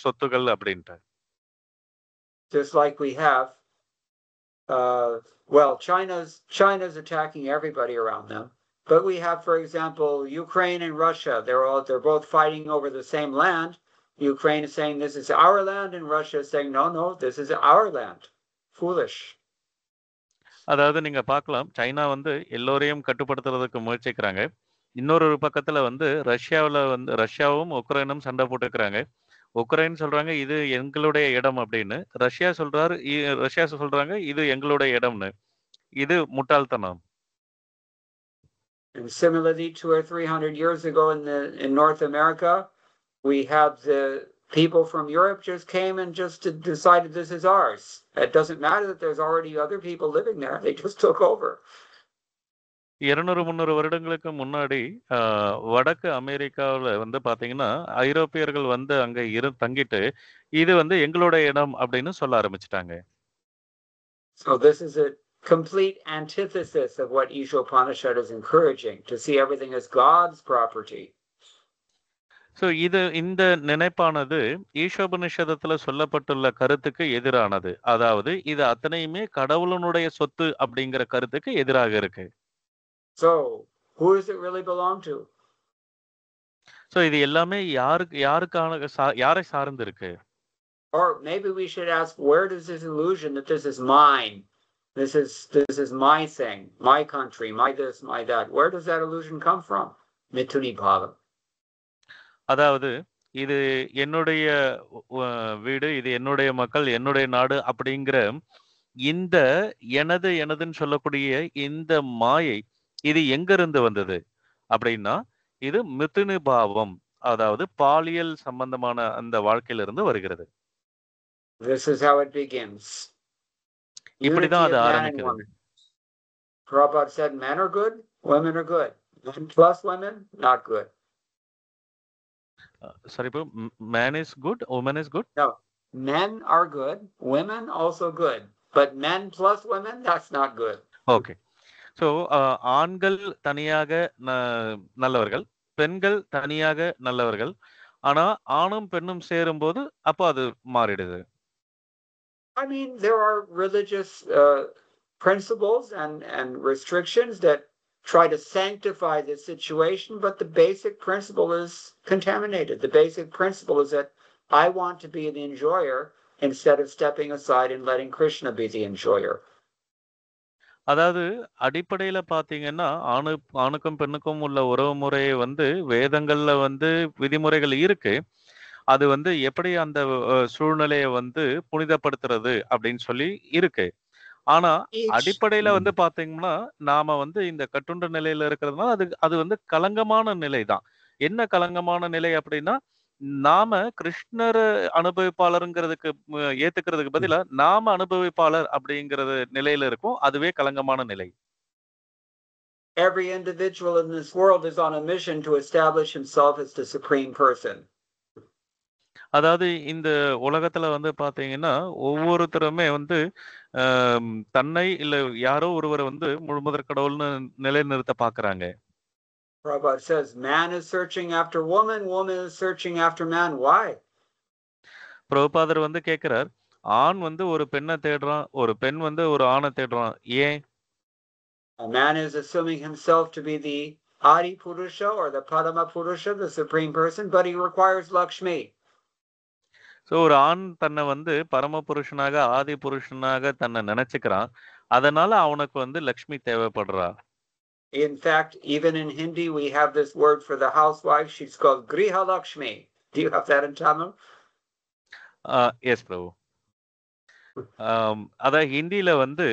சொத்துகள் அப்படின்ட்டு. Just like we have China's attacking everybody around them, but we have, for example, Ukraine and Russia. They're both fighting over the same land. Ukraine is saying this is our land, and Russia is saying no, this is our land. Foolish. அதாவது நீங்க பார்க்கலாம், China வந்து எல்லோரையும் கட்டுப்படுத்துறதுக்கு முயற்சிக்கிறாங்க. இன்னொரு பக்கத்துல வந்து ரஷ்யாவும் உக்ரைனும் சண்டை போட்டுக்கிறாங்க. உக்ரைன் சொல்றாங்க இது எங்களுடைய இடம் அப்படின்னு, ரஷ்யா சொல்றாங்க இது எங்களுடைய இடம்னு. இது முட்டாள்தனம். And similarly, 200 or 300 years ago in North America, we have the people from Europe just came and just decided this is ours. It doesn't matter that there's already other people living there. They just took over. 200-300 வருடங்களுக்கு முன்னாடி வடக்கு அமெரிக்காவில் வந்து பாத்தீங்கன்னா ஐரோப்பியர்கள் வந்து அங்க தங்கிட்டு இது வந்து எங்களுடைய இடம் அப்படின்னு சொல்ல ஆரம்பிச்சிட்டாங்க. So this is a complete antithesis of what Ishopanishad is encouraging, to see everything as God's property. So இந்த நினைப்பானது ஈஷோபனிஷதத்துல சொல்லப்பட்டுள்ள கருத்துக்கு எதிரானது. அதாவது இது அத்தனையுமே கடவுளனுடைய சொத்து அப்படிங்கிற கருத்துக்கு எதிராக இருக்கு. So who does it really belong to? So இது எல்லாமே யாரை சார்ந்து இருக்கு? Or maybe we should ask, where does this illusion that this is mine, this is my thing, my country, my this, my that, where does that illusion come from? Mithuni bhava. அதாவது இது என்னுடைய வீடு, இது என்னுடைய மக்கள், என்னுடைய நாடு அப்படிங்கிற இந்த எனதுன்னு சொல்லக்கூடிய இந்த மாயை இது எங்க இருந்து வந்தது அப்படின்னா, இது மிதுனு பாவம், அதாவது பாலியல் சம்பந்தமான அந்த வாழ்க்கையிலிருந்து வருகிறது. This is how it begins. இப்படிதான் அது ஆரம்பிக்கிறது. Prabhupada said men are good, women are good. Men plus women, not good. Sorry, bro. Man is good, woman is good. No, men are good, women also good, but men plus women, that's not good. Okay. So ஆண்கள் தனியாக நல்லவர்கள், பெண்கள் தனியாக நல்லவர்கள். ஆனா ஆணும் பெண்ணும் சேரும்போது அப்போ அது மாறிடுது. I mean, there are religious principles and restrictions that try to sanctify this situation, but the basic principle is contaminated. The basic principle is that I want to be the enjoyer instead of stepping aside and letting Krishna be the enjoyer. அதாவது அடிப்படையில பார்த்தீங்கன்னா, ஆணுக்கும் பெண்ணுக்கும் உள்ள உறவு முறையை வந்து வேதங்கள்ல வந்து விதிமுறைகள் இருக்கு. அது வந்து எப்படி அந்த சூழ்நிலைய வந்து புனிதப்படுத்துறது அப்படின்னு சொல்லி இருக்கு. ஆனா, அடிப்படையில வந்து பார்த்தீங்கன்னா, நாம வந்து இந்த கட்டுண்ட நிலையில இருக்கிறதுனால அது வந்து களங்கமான நிலை தான். என்ன களங்கமான நிலை அப்படின்னா, நாம கிருஷ்ணர அனுபவிப்பாளர்ங்கிறதுக்கு ஏத்துக்கிறதுக்கு பதிலா, நாம அனுபவிப்பாளர் அப்படிங்கிறது நிலையில இருக்கோம். அதுவே களங்கமான நிலை. Every individual in this world is on a mission to establish himself as the supreme person. அதாவது இந்த உலகத்துல வந்து பார்த்தீங்கன்னா, ஒவ்வொருத்தருமே வந்து தன்னை இல்ல யாரோ ஒருவர வந்து முழுமுதற் கடவுள்னு நிலைநிறுத்த பார்க்குறாங்க. Prabhupada says, man is searching after woman, woman is searching after man. Why? பிரபுபாதர் வந்து கேட்கிறார், ஆண் வந்து ஒரு பெண்ணை தேடுறான், ஒரு பெண் வந்து ஒரு ஆணை தேடுறான். ஏன்? A man is assuming himself to be the Adi Purusha or the Padama Purusha, the supreme person, but he requires Lakshmi. So ஒரு ஆண் தன்னை வந்து பரம புருஷனாக, ஆதி புருஷனாக தன்னை நினைச்சுக்கிறான். அதனால அவனுக்கு வந்து Lakshmi தேவைப்படுறா. In fact, even in Hindi, we have this word for the housewife. She's called Griha Lakshmi. Do you have that in Tamil? Yes Prabhu. அதான் ஹிந்தியில வந்து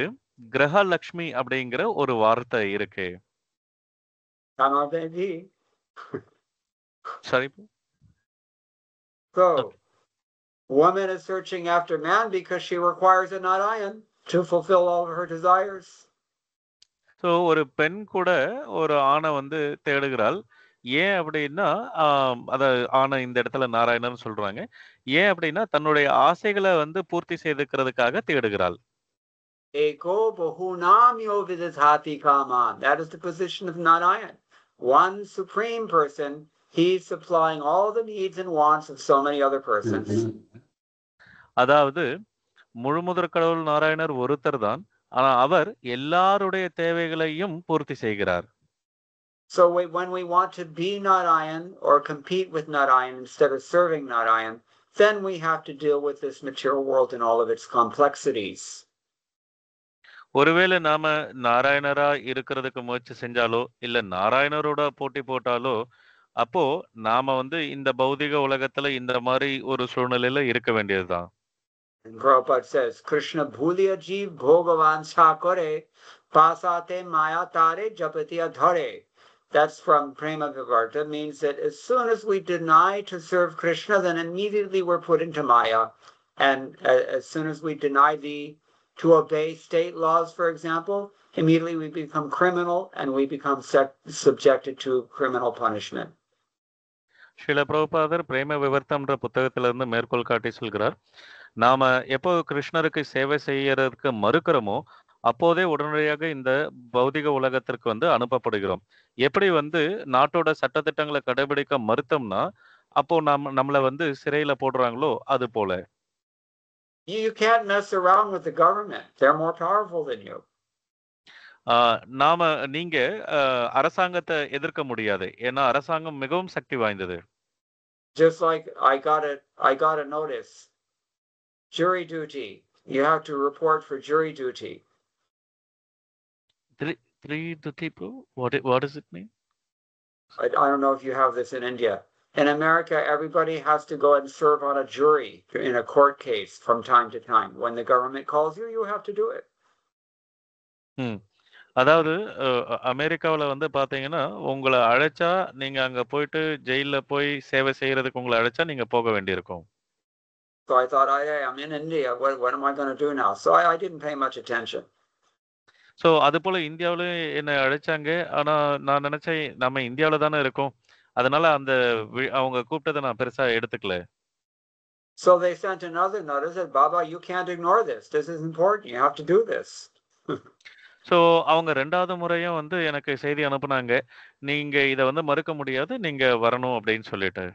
கிரகலக்ஷ்மி அப்படிங்கிற ஒரு வார்த்தை இருக்கு. Tamil baby. சரி. So, woman is searching after man because she requires a Narayan to fulfill all of her desires. So ஒரு பெண் கூட ஒரு ஆணை வந்து தேடுகிறாள். ஏன் அப்படின்னா, அத ஆணை இந்த இடத்துல நாராயணன்னு சொல்றாங்க. ஏன் அப்படின்னா, தன்னுடைய ஆசைகளை வந்து பூர்த்தி செய்துக்கிறதுக்காக தேடுகிறாள். Eko bahunam yo vidhati kaman. That is the position of Narayan. One supreme person, he's supplying all the needs and wants of so many other persons. அதாவது முழுமுதற் கடவுள் நாராயணர் ஒருத்தர் தான். ஆனா அவர் எல்லாருடைய தேவைகளையும் பூர்த்தி செய்கிறார். So when we want to be Narayan or compete with Narayan instead of serving Narayan, then we have to deal with this material world and all of its complexities. ஒருவேளை நாம நாராயணரா இருக்கிறதுக்கு முயற்சி செஞ்சாலோ இல்ல நாராயணரோட போட்டி போட்டாலோ அப்போ நாம வந்து இந்த பௌதிக உலகத்துல இந்த மாதிரி ஒரு சூழ்நிலையில இருக்க வேண்டியதுதான். And Prabhupada says, Krishna bhuliya jeev bhogavan sakare pasate maya tare japatiya dhare. That's from Prema Vivarta, means that as soon as we deny to serve Krishna, then immediately we're put into Maya. And as soon as we deny to obey state laws, for example, immediately we become criminal and we become subjected to criminal punishment. Srila பிரபுபாதர் பிரேம விவர்த்தம்ன்ற புத்தகத்திலிருந்து மேற்கோள் காட்டி சொல்கிறார், நாம எப்போ கிருஷ்ணருக்கு சேவை செய்யறதுக்கு மறுக்கிறோமோ அப்போதே உடனடியாக இந்த பௌதிக உலகத்திற்கு வந்து அனுப்பப்படுகிறோம். எப்படி வந்து நாட்டோட சட்டத்திட்டங்களை கடைபிடிக்க மறுத்தோம்னா அப்போ நம்மள வந்து சிறையில போடுறாங்களோ அது போல. You can't mess around with the government. They're more powerful than you. நீங்க அரசாங்கத்தை எதிர்க்க முடியாது. ஏன்னா அரசாங்கம் மிகவும் சக்தி வாய்ந்தது. Just like I got a notice. Jury duty. You have to report for jury duty. Jury duty, what does it mean? I don't know if you have this in India. In America, everybody has to go and serve on a jury in a court case from time to time. When the government calls you, you have to do it. அதாவது அமெரிக்காவில் வந்து பார்த்தீங்கன்னா உங்களை அழைச்சா நீங்க அங்க போயிட்டு ஜெயில போய் சேவை செய்யறதுக்கு உங்களை அழைச்சா நீங்க போக வேண்டியிருக்கும். So I thought, I'm in India. What am I going to do now? So I didn't pay much attention. So அது போல இந்தியாவிலும் என்னை அழைச்சாங்க. ஆனா நான் நினைச்சேன் நம்ம இந்தியாவில தானே இருக்கோம், அதனால அந்த அவங்க கூப்பிட்டத நான் பெருசா எடுத்துக்கல. So they sent another notice that Baba, you can't ignore this. This is important. You have to do this. So அவங்க 2வது முறையும் வந்து எனக்கு செய்தி அனுப்புனாங்க. நீங்க இத வந்து மறுக்க முடியாது. நீங்க வரணும் அப்படின்னு சொல்லிட்டு.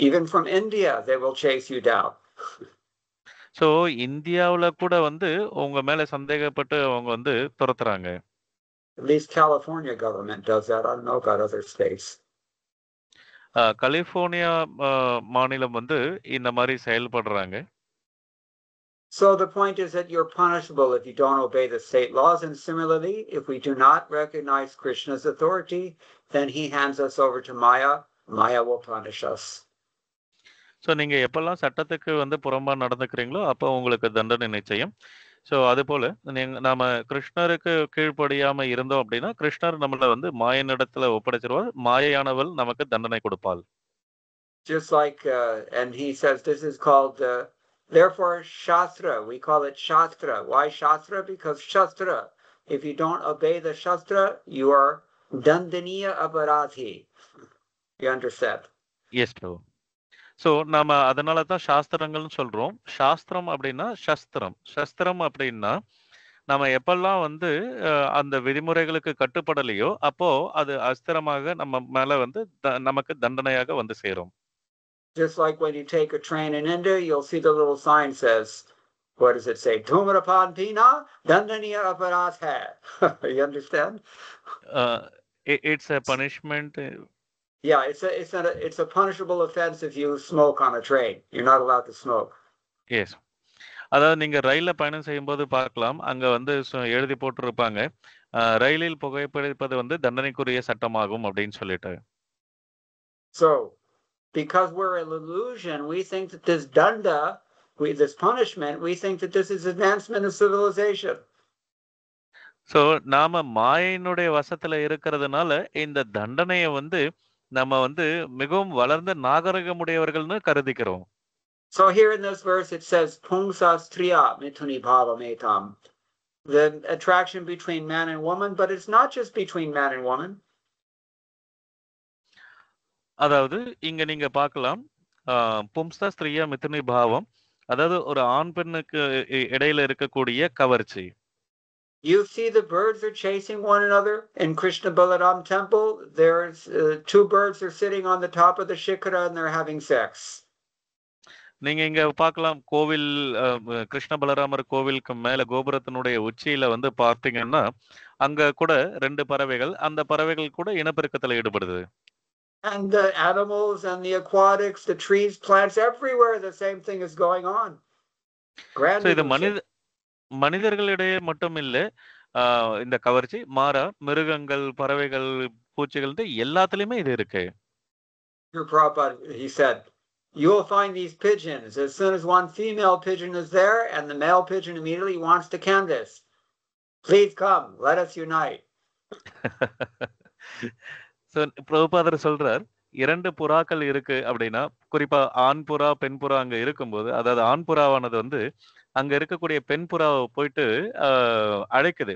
Even from India, they will chase you down. So இந்தியாவுல கூட வந்து உங்க மேல சந்தேகப்பட்டு அவங்க வந்து துரத்துறாங்க. At least California government does that. I don't know about other states. California மாநிலம் வந்து இந்த மாரி செயல்படுறாங்க. So the point is that you're punishable if you don't obey the state laws. And similarly, if we do not recognize Krishna's authority, then he hands us over to Maya. Maya will punish us. So நீங்க எப்பல்லாம் சட்டத்துக்கு வந்து புறம்பா நடந்துக்கிறீங்களோ, அப்போ உங்களுக்கு தண்டனை நிச்சயம். So அதுபோல நாம கிருஷ்ணருக்கு கீழ்ப்படியாம இருந்தோம் அப்படின்னா, கிருஷ்ணர் நம்மள வந்து மாயனிடத்துல ஒப்படைச்சிருவார். மாயையானவள் நமக்கு தண்டனை கொடுப்பாள். Just like, and he says this is called, therefore Shastra, we call it Shastra. Why Shastra? Because Shastra, if you don't obey the Shastra, you are Dandaniya Aparadhi. You understand? Yes bro. So நாம அதனால தான் சாஸ்திரங்கள்னு சொல்றோம். சாஸ்திரம் அப்படின்னா சஸ்திரம். சஸ்திரம் அப்படின்னா நம்ம எப்பெல்லாம் வந்து அந்த விதிமுறைகளுக்கு கட்டுப்படலையோ, அப்போ அது அஸ்திரமாக நம்ம மேல வந்து நமக்கு தண்டனையாக வந்து சேரும். Just like when you take a train in India, you'll see the little sign says, what does it say? Dhumrapan pina dandaniya aparadh hai. You understand? It's a punishment. Yeah, it's a punishable offense if you smoke on a train. You're not allowed to smoke. Yes. அதாவது நீங்க ரயில்ல பயணம் செய்யும்போது பார்க்கலாம். அங்க வந்து எழுதி போட்டிருப்பாங்க. ரயிலில் புகைப்பிடிப்பது வந்து தண்டனைக்குரிய சட்டமாகும் அப்படின்னு சொல்லிட்டு. So, because we're an illusion, we think that this danda, this punishment, we think that this is advancement of civilization. So, நாம மாயினுடைய வசத்துல இருக்கிறதுனால இந்த தண்டனையை வந்து நம்ம வந்து மிகவும் வளர்ந்த நாகரிகமுடையவர்கள்னு கருதிக்கிறோம். So here in this verse it says pumsa striya mithuni bhava metam, the attraction between man and woman, but it's not just between man and woman. அதாவது இங்க நீங்க பார்க்கலாம் பும்சா ஸ்திரியா மிதுனி பாவம், அதாவது ஒரு ஆண் பெண்ணுக்கு இடையில இருக்கக்கூடிய கவர்ச்சி. You see the birds are chasing one another in Krishna Balaram temple. There's two birds are sitting on the top of the shikhara and they're having sex. நீங்க இங்க பார்க்கலாம் கோவில் கிருஷ்ண பலராமர் கோவிலுக்கு மேல கோபுரத்தினுடைய உச்சியில வந்து பார்த்தீங்கன்னா அங்க கூட 2 பறவைகள், அந்த பறவைகள் கூட இனப்பெருக்கத்துல ஈடுபடுது. And the animals and the aquatics, the trees, plants, everywhere the same thing is going on. இது மனிதர்களிடையே மட்டும் இல்ல இந்த கவர்ச்சி, மாறா மிருகங்கள், பறவைகள், பூச்சிகள் எல்லாத்துலயுமே இது இருக்கு. Prabhupada, he said, you will find these pigeons as soon as one female pigeon is there and the male pigeon immediately wants to canvas. Please come, let us unite. So பிரபுபாதர் சொல்றார் 2 புறாக்கள் இருக்கு அப்படின்னா, குறிப்பா ஆண் புறா பெண் புறா அங்க இருக்கும்போது, அதாவது ஆண் புறாவானது வந்து அங்க இருக்கக்கூடிய பெண் புறாவை போயிட்டு அழைக்குது.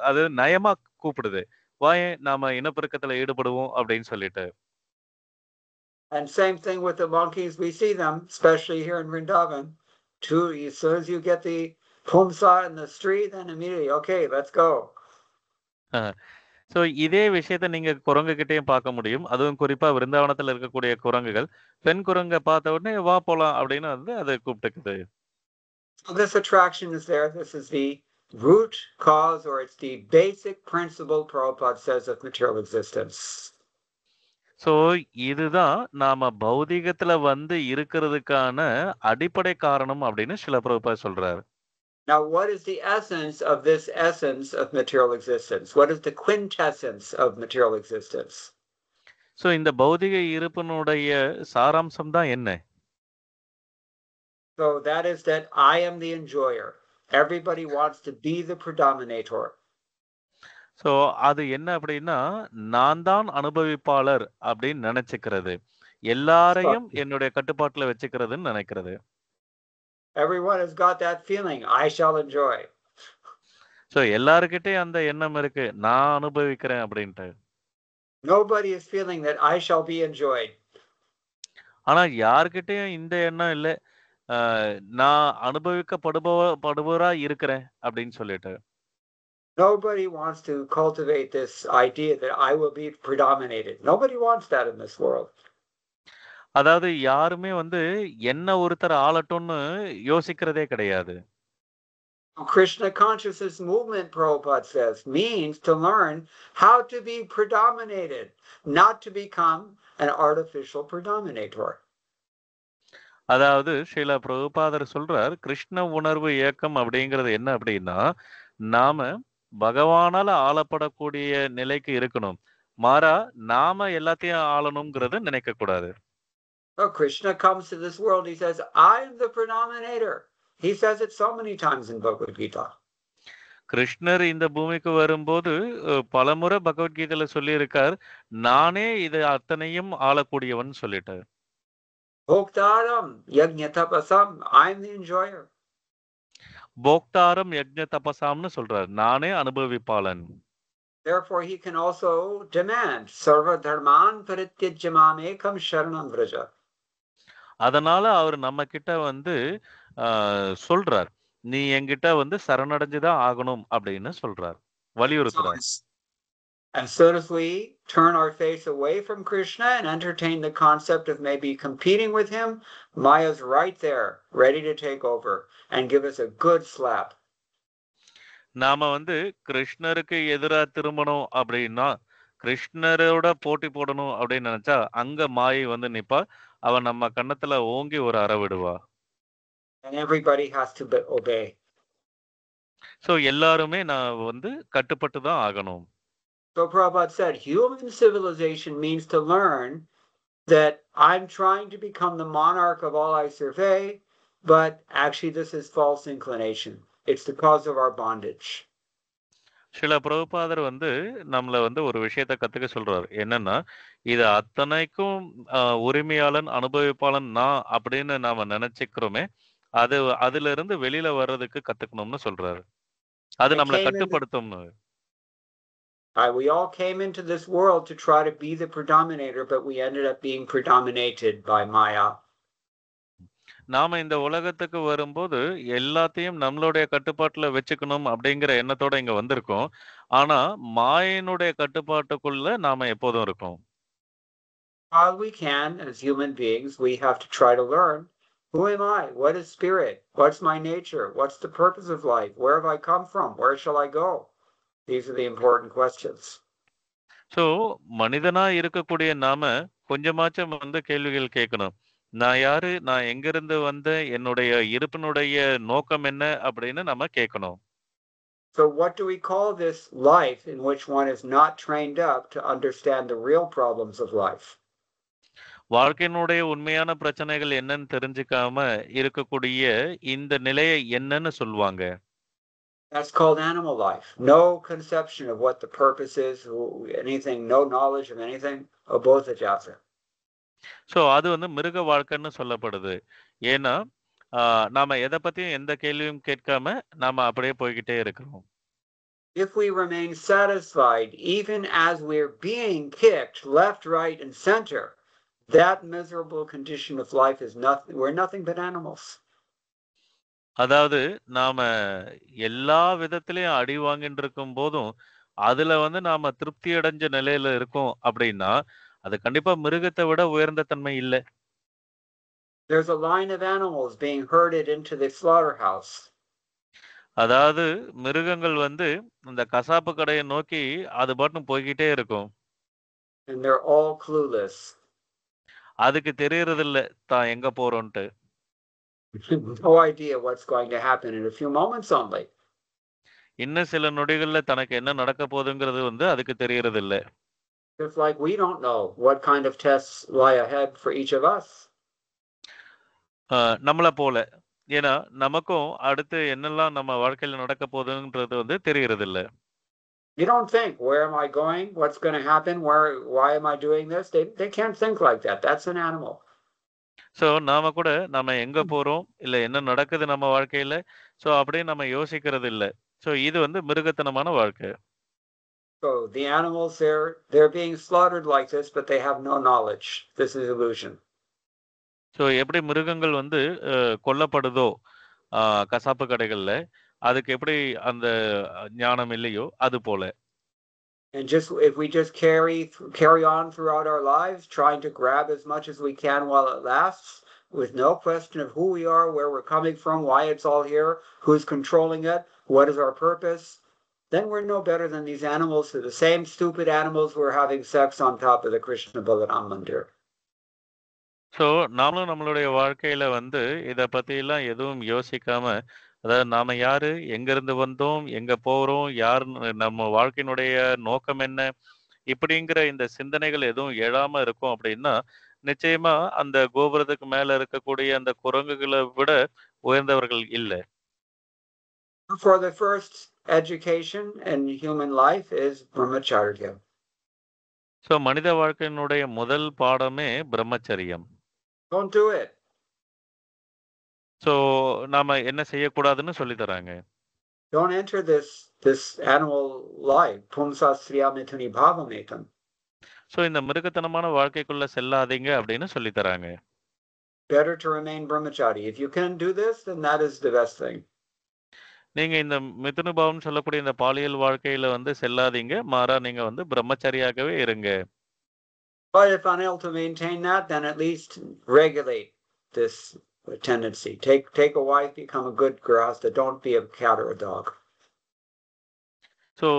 அது நயமா கூப்பிடுது, வாயே நாம இனப்பெருக்கத்துல ஈடுபடுவோம் அப்படின்னு சொல்லிட்டு. And same thing with the monkeys, we see them, especially here in Vrindavan. As soon as you get the pumsa in the street, then immediately, okay, let's go. So இதே விஷயத்த நீங்க குரங்கு கிட்டேயும் பார்க்க முடியும். அதுவும் குறிப்பா விருந்தாவனத்துல இருக்கக்கூடிய குரங்குகள் பெண் குரங்கை பார்த்த உடனே வா போலாம் அப்படின்னு வந்து அதை கூப்பிட்டுக்குது. This attraction is there. This is the root cause, or it's the basic principle, Prabhupada says, of material existence. So இதுதான் நாம பௌதிகத்துல வந்து இருக்கிறதுக்கான அடிப்படை காரணம் அப்படின்னு சில பிரபுபாத் சொல்றாரு. Now, what is the essence of this essence of material existence? What is the quintessence of material existence? So, இந்த பௌதிக இருப்பினுடைய சாராம்சம் தான் என்ன? So, that is that I am the enjoyer. Everybody wants to be the predominator. So, அது என்ன அப்படின்னா, நான் தான் அனுபவிப்பாளர் அப்படின்னு நினைச்சுக்கிறது. எல்லாரையும் என்னுடைய கட்டுப்பாட்டுல வச்சுக்கிறதுன்னு நினைக்கிறது. Everyone has got that feeling, I shall enjoy. So எல்லார்கிட்டயும் அந்த எண்ணம் இருக்கு, நான் அனுபவிக்கிறேன் அப்படின்ட்டு. Nobody is feeling that I shall be enjoyed. ஆனா யார்கிட்டயும் இந்த எண்ணம் இல்ல. அ நான் படுபவரா இருக்கிறேன் அப்படின்னு சொல்லிட்டு. Nobody wants to cultivate this idea that I will be predominated. Nobody wants that in this world. அதாவது யாருமே வந்து என்ன ஒருத்தர் ஆளட்டும்னு யோசிக்கிறதே கிடையாது. Krishna consciousness movement, Prabhupada says, means to learn how to be predominated, not to become an artificial predominator. அதாவது ஸ்ரீல பிரபுபாதர் சொல்றார், கிருஷ்ண உணர்வு இயக்கம் அப்படிங்கிறது என்ன அப்படின்னா, நாம பகவானால ஆளப்படக்கூடிய நிலைக்கு இருக்கணும். மாறா நாம எல்லாத்தையும் ஆளணுங்கிறத நினைக்க கூடாது. So Krishna comes to this world, he says, I am the predominator. He says it so many times in Bhagavad Gita. கிருஷ்ணர் இந்த பூமிக்கு வரும்போது பலமுறை பகவத்கீதையில சொல்லியிருக்கார், நானே இது அத்தனையும் ஆளக்கூடியவன் சொல்லிட்டார். Bhoktaram yajna tapasam, I am the enjoyer. போக்தாரம் Yagna தபசாம்னு சொல்றார், நானே அனுபவிப்பாளன். Therefore he can also demand sarva dharman parityajya mam ekam sharanam vraja. அதனால அவர் நம்ம கிட்ட வந்து சொல்றார், நீ என்கிட்ட வந்து சரணடைஞ்சுதான் ஆகணும் அப்படின்னு சொல்றார், வலியுறுத்துறார். As soon as we turn our face away from Krishna and entertain the concept of maybe competing with him, Maya's right there, ready to take over and give us a good slap. நாம வந்து கிருஷ்ணருக்கு எதிரா திரும்பணும் அப்படின்னா, கிருஷ்ணரோட போட்டி போடணும் அப்படின்னு நினைச்சா, அங்க மாயை வந்து நிப்பா. அவன் நம்ம கன்னத்துல ஓங்கி ஒரு அற விடுவா. And everybody has to obey. So எல்லாருமே நான் வந்து கட்டுப்பட்டு தான் ஆகணும். So Prabhupada said, human civilization means to learn that I'm trying to become the monarch of all I survey, but actually this is false inclination. It's the cause of our bondage. சில பிரபுபாதர் வந்து நம்மள வந்து ஒரு விஷயத்த கத்துக்க சொல்றாரு. என்னன்னா, இது அத்தனைக்கும் உரிமையாளன், அனுபவிப்பாளன் நான் அப்படின்னு நாம நினைச்சுக்கிறோமே, அதுல இருந்து வெளியில வர்றதுக்கு கத்துக்கணும்னு சொல்றாரு. அது நம்மள கட்டுப்படுத்தும்னு. We all came into this world to try to be the predominator, but we ended up being predominated by Maya. நாம இந்த உலகத்துக்கு வரும்போது எல்லாத்தையும் நம்மளுடைய கட்டுப்பாட்டுல வச்சுக்கணும் அப்படிங்கிற எண்ணத்தோட இங்க வந்திருக்கோம். ஆனா மாயனுடைய கட்டுப்பாட்டுக்குள்ள நாம எப்போதும் இருக்கோம். All we can as human beings, we have to try to learn, who am I? What is spirit? What's my nature? What's the purpose of life? Where have I come from? Where shall I go? These are the important questions. So மனிதனா இருக்கக்கூடிய நாம கொஞ்சமாச்சும் வந்து கேள்விகள் கேட்கணும். நான் யாரு? நான் எங்கிருந்து வந்தேன்? என்னுடைய இருப்பினுடைய நோக்கம் என்ன? அப்படின்னு நம்ம கேட்கணும். So what do we call this life in which one is not trained up to understand the real problems of life? வாழ்க்கையினுடைய உண்மையான பிரச்சனைகள் என்னன்னு தெரிஞ்சுக்காம இருக்கக்கூடிய இந்த நிலையை என்னன்னு சொல்லுவாங்க? That's called animal life. No conception of what the purpose is, anything, no knowledge of anything, both jatsa. So அது வந்து மிருக வாழ்க்கைன்னு சொல்லப்படுது. ஏன்னா நாம எதை பத்தியும் எந்த கேள்வியும் கேட்காம நாம அப்படியே போய்கிட்டே இருக்கிறோம். If we remain satisfied even as we're being kicked left, right, and center, that miserable condition of life is nothing. We're nothing but animals. அதாவது நாம எல்லா விதத்திலையும் அடி வாங்கிட்டு இருக்கும் போதும் அதுல வந்து நாம திருப்தி அடைஞ்ச நிலையில இருக்கோம் அப்படின்னா அது கண்டிப்பா மிருகத்தை விட உயர்ந்த தன்மை இல்லை. There's a line of animals being herded into the slaughterhouse. அதாவது மிருகங்கள் வந்து இந்த கசாப்பு கடையை நோக்கி அது பாட்டும் போய்கிட்டே இருக்கும். And they're all clueless. அதுக்கு தெரியறது இல்ல தான் எங்க போறோம்ட்டு. No idea what's going to happen in a few moments only. இன்னும் சில நொடிகள்ல தனக்கு என்ன நடக்க போகுதுங்கிறது வந்து அதுக்கு தெரியறது இல்ல. It's like we don't know what kind of tests lie ahead for each of us. நம்மள போல. ஏன்னா நமக்கும் அடுத்து என்னெல்லாம் நம்ம வாழ்க்கையில நடக்க போகுதுன்றது வந்து தெரியறது இல்ல. You don't think, where am I going? What's going to happen? Why am I doing this? They can't think like that. That's an animal. So நாம கூட நாம எங்க போறோம், இல்ல என்ன நடக்குது நம்ம வாழ்க்கையில, சோ அப்படியே நம்ம யோசிக்கிறது இல்ல. சோ இது வந்து மிருகத்தனமான வாழ்க்கை. So the animals, they're being slaughtered like this, but they have no knowledge. This is illusion. So எப்படி மிருகங்கள் வந்து கொல்லப்படுதோ கசாப்பு கடைகள்ல, அதுக்கு எப்படி அந்த ஞானம் இல்லையோ அது போல. And if we just carry on throughout our lives, trying to grab as much as we can while it lasts, with no question of who we are, where we're coming from, why it's all here, who's controlling it, what is our purpose, then we're no better than these animals. So the same stupid animals who are having sex on top of the Krishna Balaram Mandir. So நாமளும் நம்மளுடைய வாழ்க்கையில வந்து இதை பற்றிலாம் எதுவும் யோசிக்காம, அதாவது நாம யாரு, எங்கிருந்து வந்தோம், எங்க போறோம், யார், நம்ம வாழ்க்கையினுடைய நோக்கம் என்ன, இப்படிங்கிற இந்த சிந்தனைகள் எதுவும் எழாம இருக்கும் அப்படின்னா, நிச்சயமா அந்த கோபுரத்துக்கு மேல இருக்கக்கூடிய அந்த குரங்குகளை விட உயர்ந்தவர்கள் இல்லை. For the first education in human life is brahmacharya. So மனித வாழ்க்கையினுடைய முதல் பாடமே பிரம்மச்சரியம். Don't do it. ஸோ நாம என்ன செய்யக்கூடாதுன்னு சொல்லி தராங்க. Don't enter this animal life. Pumsasriyamithuni bhavametam. So இந்த மிருகத்தனமான வாழ்க்கைக்குள்ள செல்லாதீங்க அப்படின்னு சொல்லி தராங்க. Better to remain brahmachari. If you can do this, then that is the best thing. நீங்க இந்த மிதுனுபாவம் சொல்லக்கூடிய இந்த பாலியல் வாழ்க்கையில வந்து செல்லாதீங்க, மாறா நீங்க வந்து பிரம்மச்சரியாகவே இருங்க. But if unable to maintain that, then at least regulate this tendency. Take a wife, become a good grahastha. Don't be a cat or a dog. So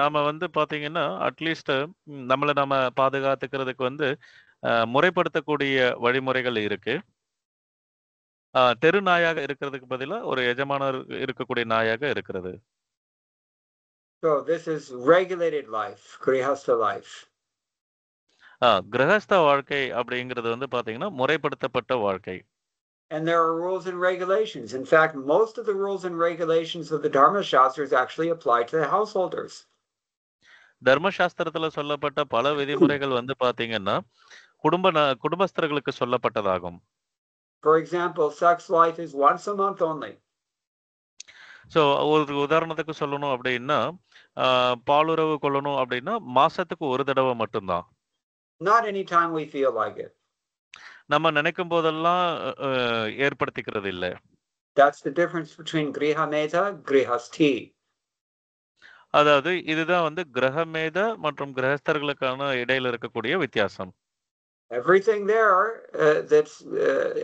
நாம வந்து பார்த்தீங்கன்னா அட்லீஸ்ட் நம்மளை நம்ம பாதுகாத்துக்கிறதுக்கு வந்து முறைப்படுத்தக்கூடிய வழிமுறைகள் இருக்கு. தெரு நாயாக இருக்கிறதுக்கு பதிலாக ஒரு எஜமானர் இருக்கக்கூடிய நாயாக இருக்கிறது. So this is regulated life, grihastha life. கிரகஸ்த வாழ்க்கை அப்படிங்கிறது வந்து பார்த்தீங்கன்னா முறைப்படுத்தப்பட்ட வாழ்க்கை. And there are rules and regulations. In fact, most of the rules and regulations of the Dharma Shastras actually apply to the householders. தர்மசாஸ்திரத்துல சொல்லப்பட்ட பல விதிமுறைகள் வந்து பார்த்தீங்கன்னா குடும்பஸ்தர்களுக்கு சொல்லப்பட்டதாகும். For example, sex life is once a month only. So ஒரு உதாரணத்துக்கு சொல்லணும் அப்படின்னா, பாலுறவு கொள்ளணும் அப்படின்னா மாசத்துக்கு ஒரு தடவை மட்டும்தான். Not anytime we feel like it. நம்ம நினைக்கும் போதெல்லாம் ஏற்படுத்திக்கிறது இல்லை. That's the difference between grihameta, grihasthi. அதாவது இதுதான் வந்து கிரகமேத மற்றும் கிரகஸ்தர்களுக்கான இடையில இருக்கக்கூடிய வித்தியாசம். Everything there that's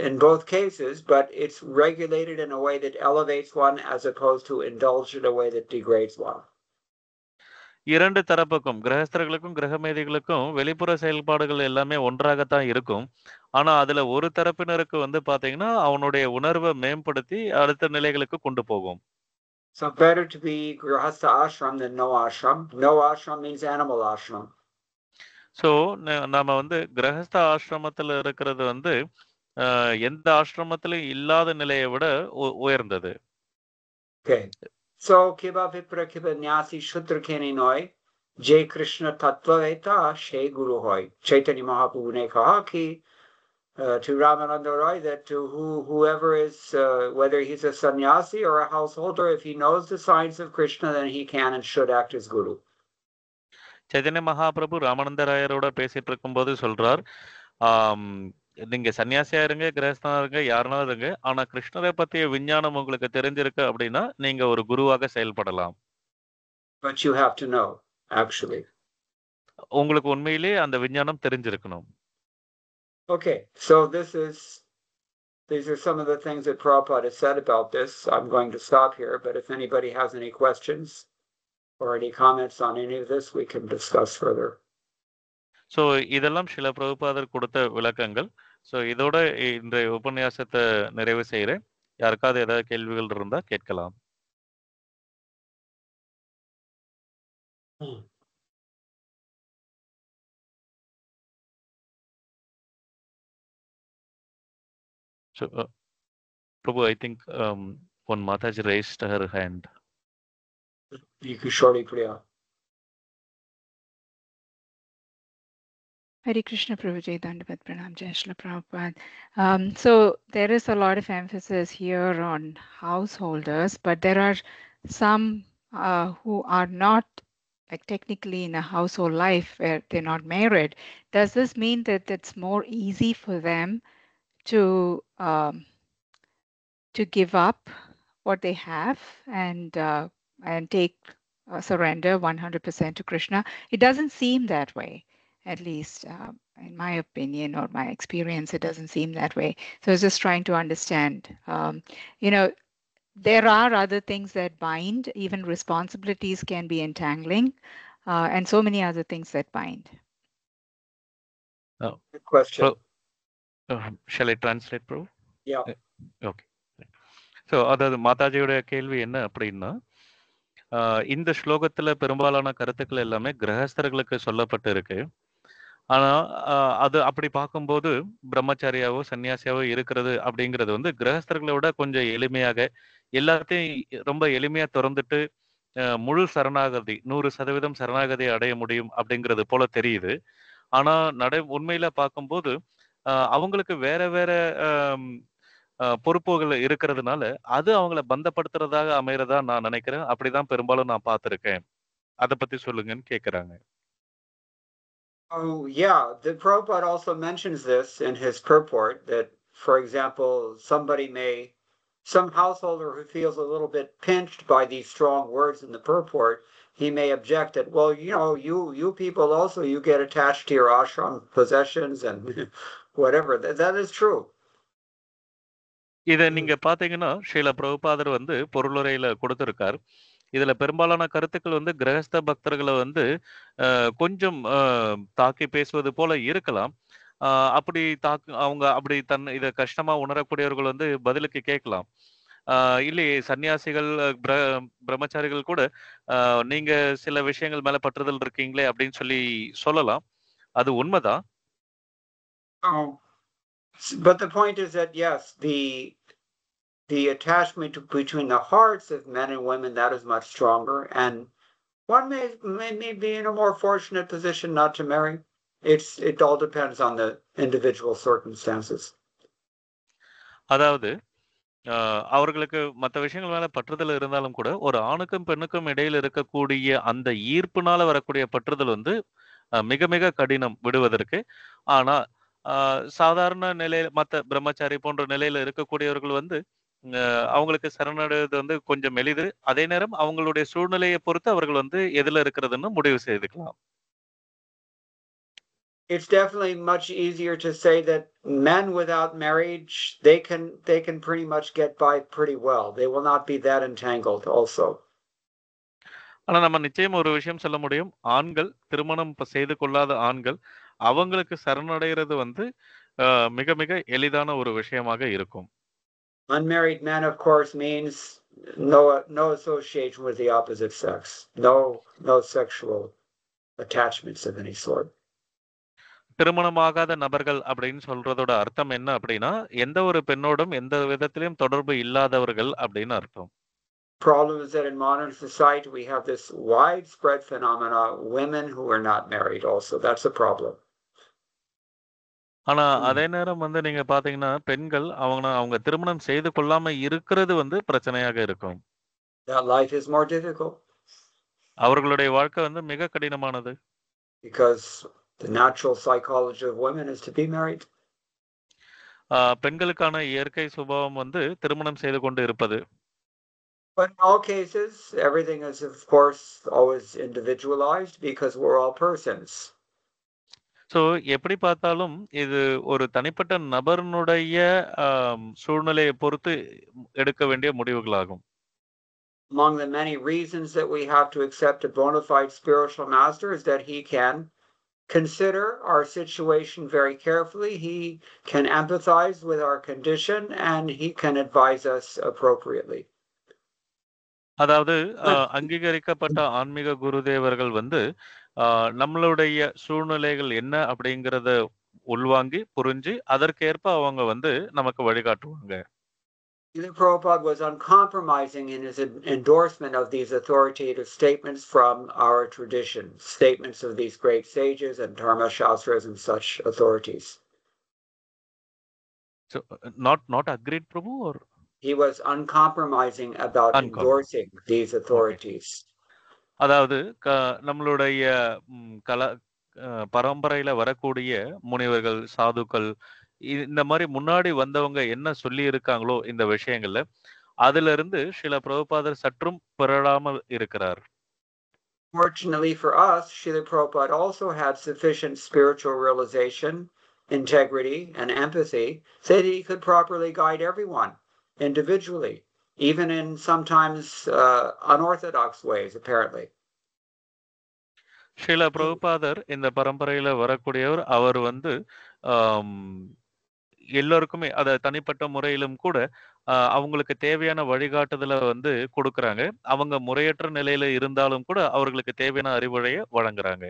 in both cases, but it's regulated in a way that elevates one as opposed to indulge in a way that degrades one. இரண்டு தரப்புக்கும் கிரகஸ்தர்களுக்கும் கிரகமேதிகளுக்கும் வெளிப்புற செயல்பாடுகள் எல்லாமே ஒன்றாகத்தான் இருக்கும். ஆனா அதுல ஒரு தரப்பினருக்கு வந்து பாத்தீங்கன்னா அவனுடைய உணர்வை மேம்படுத்தி அடுத்த நிலைகளுக்கு கொண்டு போகும். So better to be grihastha ashram than no ashram. No ashram means animal ashram. So நாம வந்து கிரகஸ்த ஆசிரமத்துல இருக்கிறது வந்து எந்த ஆசிரமத்திலும் இல்லாத நிலையை விட உயர்ந்தது. Okay. So kiba vipra kiba nyasi shudra keni noi jay Krishna tattva veta she guru hoy. Chaitanya Mahaprabhu ne kaha ki to Ramananda Roy that to whoever is whether he's a sannyasi or a householder, if he knows the signs of Krishna, then he can and should act as guru. Chaitanya Mahaprabhu ராமானந்தராயரோட பேசிட்டு இருக்கும்போது சொல்றார், நீங்க சன்னியாசியா இருங்க, கிரகஸ்தனா இருங்க, யாருனாலும் இருங்க, ஆனா கிருஷ்ணரை பத்திய விஞ்ஞானம் உங்களுக்கு தெரிஞ்சிருக்கு அப்படின்னா நீங்க ஒரு குருவாக செயல்படலாம். But you have to know, actually. உங்களுக்கு உண்மையிலே அந்த விஞ்ஞானம் தெரிஞ்சிருக்கணும். Okay, so these are some of the things that Prabhupada has said about this. I'm going to stop here, but if anybody has any questions or any comments on any of this, we can discuss further. So இதெல்லாம் சில பிரபுபாதர் கொடுத்த விளக்கங்கள். So இதோட இன்றைய உபன்யாசத்தை நிறைவு செய்கிறேன். யாருக்காவது ஏதாவது கேள்விகள் இருந்தால் கேட்கலாம். So, Prabhu, I think one Mataji raised her hand. You can shortly Priya. Hare Krishna Prabhuji, Dandavat Pranam, Jai Shri Prabhupada. So there is a lot of emphasis here on householders, but there are some who are not like technically in a household life where they're not married, does this mean that it's more easy for them to give up what they have and take surrender 100% to Krishna? It doesn't seem that way, at least in my opinion or my experience. It doesn't seem that way. So I was just trying to understand. You know, there are other things that bind. Even responsibilities can be entangling, and so many other things that bind. Good question. Shall I translate, bro? Yeah. Okay. So அதாவது மாதாஜியோட கேள்வி என்ன அப்படின்னா, இந்த ஸ்லோகத்துல பெரும்பாலான கருத்துக்கள் எல்லாமே கிரகஸ்தர்களுக்கு சொல்லப்பட்டு இருக்கு. ஆனா அது அப்படி பார்க்கும்போது பிரம்மச்சாரியாவோ சன்னியாசியாவோ இருக்கிறது அப்படிங்கிறது வந்து கிரகஸ்தர்களை விட கொஞ்சம் எளிமையாக எல்லாத்தையும் ரொம்ப எளிமையா திறந்துட்டு முழு சரணாகதி 100% சரணாகதி அடைய முடியும் அப்படிங்கிறது போல தெரியுது. ஆனா உண்மையில பார்க்கும்போது அவங்களுக்கு வேற வேற பொறுப்புகள் இருக்கிறதுனால அது அவங்கள பந்தப்படுத்துறதாக அமையறதா நான் நினைக்கிறேன். அப்படிதான் பெரும்பாலும் நான் பார்த்திருக்கேன். அதை பத்தி சொல்லுங்கன்னு கேக்குறாங்க. Oh, yeah. The Prabhupada also mentions this in his purport that, for example, some householder who feels a little bit pinched by these strong words in the purport, he may object that, well, you people also, you get attached to your ashram possessions and whatever. That is true. இதை நீங்க பாத்தீங்கன்னா ஸ்ரீல பிரபுபாதர் வந்து பொருளுரையில கொடுத்திருக்கார். இதுல பெரும்பாலான கருத்துக்கள் வந்து கிரகஸ்த பக்தர்களை வந்து கொஞ்சம் தாக்கி பேசுவது போல இருக்கலாம். அப்படி அவங்க அப்படி இதை கஷ்டமா உணரக்கூடியவர்கள் வந்து பதிலுக்கு கேட்கலாம். இல்லையே சன்னியாசிகள் பிரம்மச்சாரிகள் கூட நீங்க சில விஷயங்கள் மேல பற்றுதல் இருக்கீங்களே அப்படின்னு சொல்லலாம். அது உண்மைதான். But the point is that yes, the attachment between the hearts of men and women, that is much stronger, and one may be in a more fortunate position not to marry. It all depends on the individual circumstances. அதாவது அவர்களுக்கு மற்ற விஷயங்கள் மேல பற்றுதல் இருந்தாலும் கூட ஒரு ஆணுக்கும் பெண்ணுக்கும் இடையில இருக்கக்கூடிய அந்த ஈர்ப்புனால வரக்கூடிய பற்றுதல் வந்து மிக மிக கடினம் விடுவதற்கு. ஆனா சாதாரண நிலையில மற்ற பிரம்மச்சாரி போன்ற நிலையில இருக்கக்கூடியவர்கள் வந்து அவங்களுக்கு சரணடைவது வந்து கொஞ்சம் எளிது. அதே நேரம் அவங்களுடைய சூழ்நிலையை பொறுத்து அவர்கள் வந்து எதுல இருக்கிறதுன்னு முடிவு செய்துக்கலாம். It's definitely much easier to say that men without marriage, they can pretty much get by pretty well. They will not be that entangled also. ஆனா நம்ம நிச்சயம் ஒரு விஷயம் சொல்ல முடியும். ஆண்கள் திருமணம் செய்து கொள்ளாத ஆண்கள் அவங்களுக்கு சரணடைகிறது வந்து மிக மிக எளிதான ஒரு விஷயமாக இருக்கும். Unmarried men, of course, means no association with the opposite sex, no sexual attachments of any sort. திருமணமாகாத நபர்கள் அப்படின்னு சொல்றதோட அர்த்தம் என்ன அப்படின்னா எந்த ஒரு பெண்ணோடும் எந்த விதத்திலும் தொடர்பு இல்லாதவர்கள் அப்படின்னு அர்த்தம். Problem is that in modern society we have this widespread phenomena, women who are not married also. That's a problem. ஆனா அதே நேரம் வந்து நீங்க பாத்தீங்கன்னா பெண்கள் அவங்க திருமணம் செய்து கொள்ளாம இருக்கிறது வந்து பிரச்சனையாக இருக்கும். That life is more difficult. அவர்களுடைய வாழ்க்கை வந்து மிக கடினமானது. Because the natural psychology of women is to be married. பெண்களுக்கான இயற்கை சுபாவம் வந்து திருமணம் செய்து கொண்டு இருப்பது. But in all cases, everything is, of course, always individualized because we're all persons. So எப்படி பார்த்தாலும் இது ஒரு தனிப்பட்ட நபருடைய சூழ்நிலையை பொறுத்து எடுக்க வேண்டிய முடிவுகளாகும். Among the many reasons that we have to accept a bona fide spiritual master is that he can consider our situation very carefully, he can empathize with our condition, and he can advise us appropriately. அதாவது அங்கீகரிக்கப்பட்ட ஆன்மீக குருதேவர்கள் வந்து நம்மளுடைய சூழ்நிலைகள் என்ன அப்படிங்கறத உள்வாங்கி புரிஞ்சு அதற்கேற்ப அவங்க வந்து நமக்கு வழிகாட்டுவாங்க. Srila Prabhupada was uncompromising in his endorsement of these authoritative statements from our tradition, statements of these great sages and dharma shastras and such authorities. So not agreed, Prabhu, or he was uncompromising about endorsing these authorities. அதாவது நம்மளுடைய கல பரம்பரையில வரக்கூடிய முனிவர்கள், சாதுக்கள் இந்த மாதிரி முன்னாடி வந்தவங்க என்ன சொல்லி இருக்காங்களோ இந்த விஷயங்கள்ல, அதிலிருந்து ஸ்ரீல பிரபுபாதர் சற்றும் பிறழாமல் இருக்கிறார். Fortunately for us, Srila Prabhupada also had sufficient spiritual realization, integrity, and empathy so that he could properly guide everyone individually, even in sometimes unorthodox ways, apparently. Srila பிரபுபாதர் இந்த பரம்பரையில வரக்கூடியவர். அவர் வந்து எல்லோருக்குமே அத தனிப்பட்ட முறையிலும் கூட அவங்களுக்கு தேவையான வழிகாட்டுதலை வந்து கொடுக்கறாங்க. அவங்க முறையற்ற நிலையில இருந்தாலும் கூட அவர்களுக்கு தேவையான அறிவுரையை வழங்குறாங்க.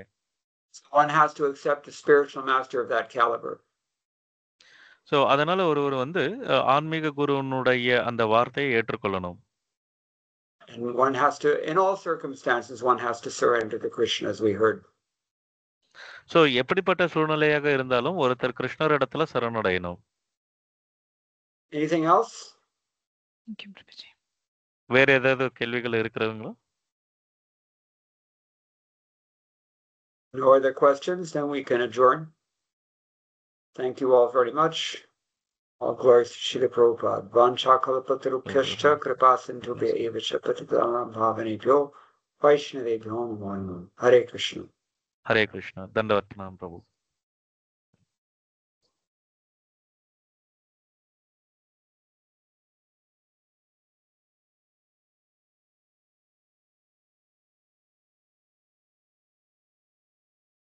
One has to accept a spiritual master of that caliber. So அதனால ஒருவர் வந்து ஆன்மீக குருவினுடைய அந்த வார்த்தையை ஏற்றுக்கொள்ளணும். And one has to, in all circumstances, one has to surrender to Krishna, as we heard. So எப்படிப்பட்ட சூழ்நிலையாக இருந்தாலும் ஒருத்தர் கிருஷ்ணர் இடத்துல சரணடையணும். Anything else? Thank you, Prabhuji. வேற ஏதாவது கேள்விகள் இருக்கிறதுங்களா? No other questions? Then we can adjourn. Thank you all very much. All glories to Srila Prabhupada. Vanchakalpatarubhyascha kripasindhubhya eva cha patitanam bhavanebhyo Vaishnavebhyo namo namo. Hare Krishna. Hare Krishna. Dandavat Pranam Prabhu.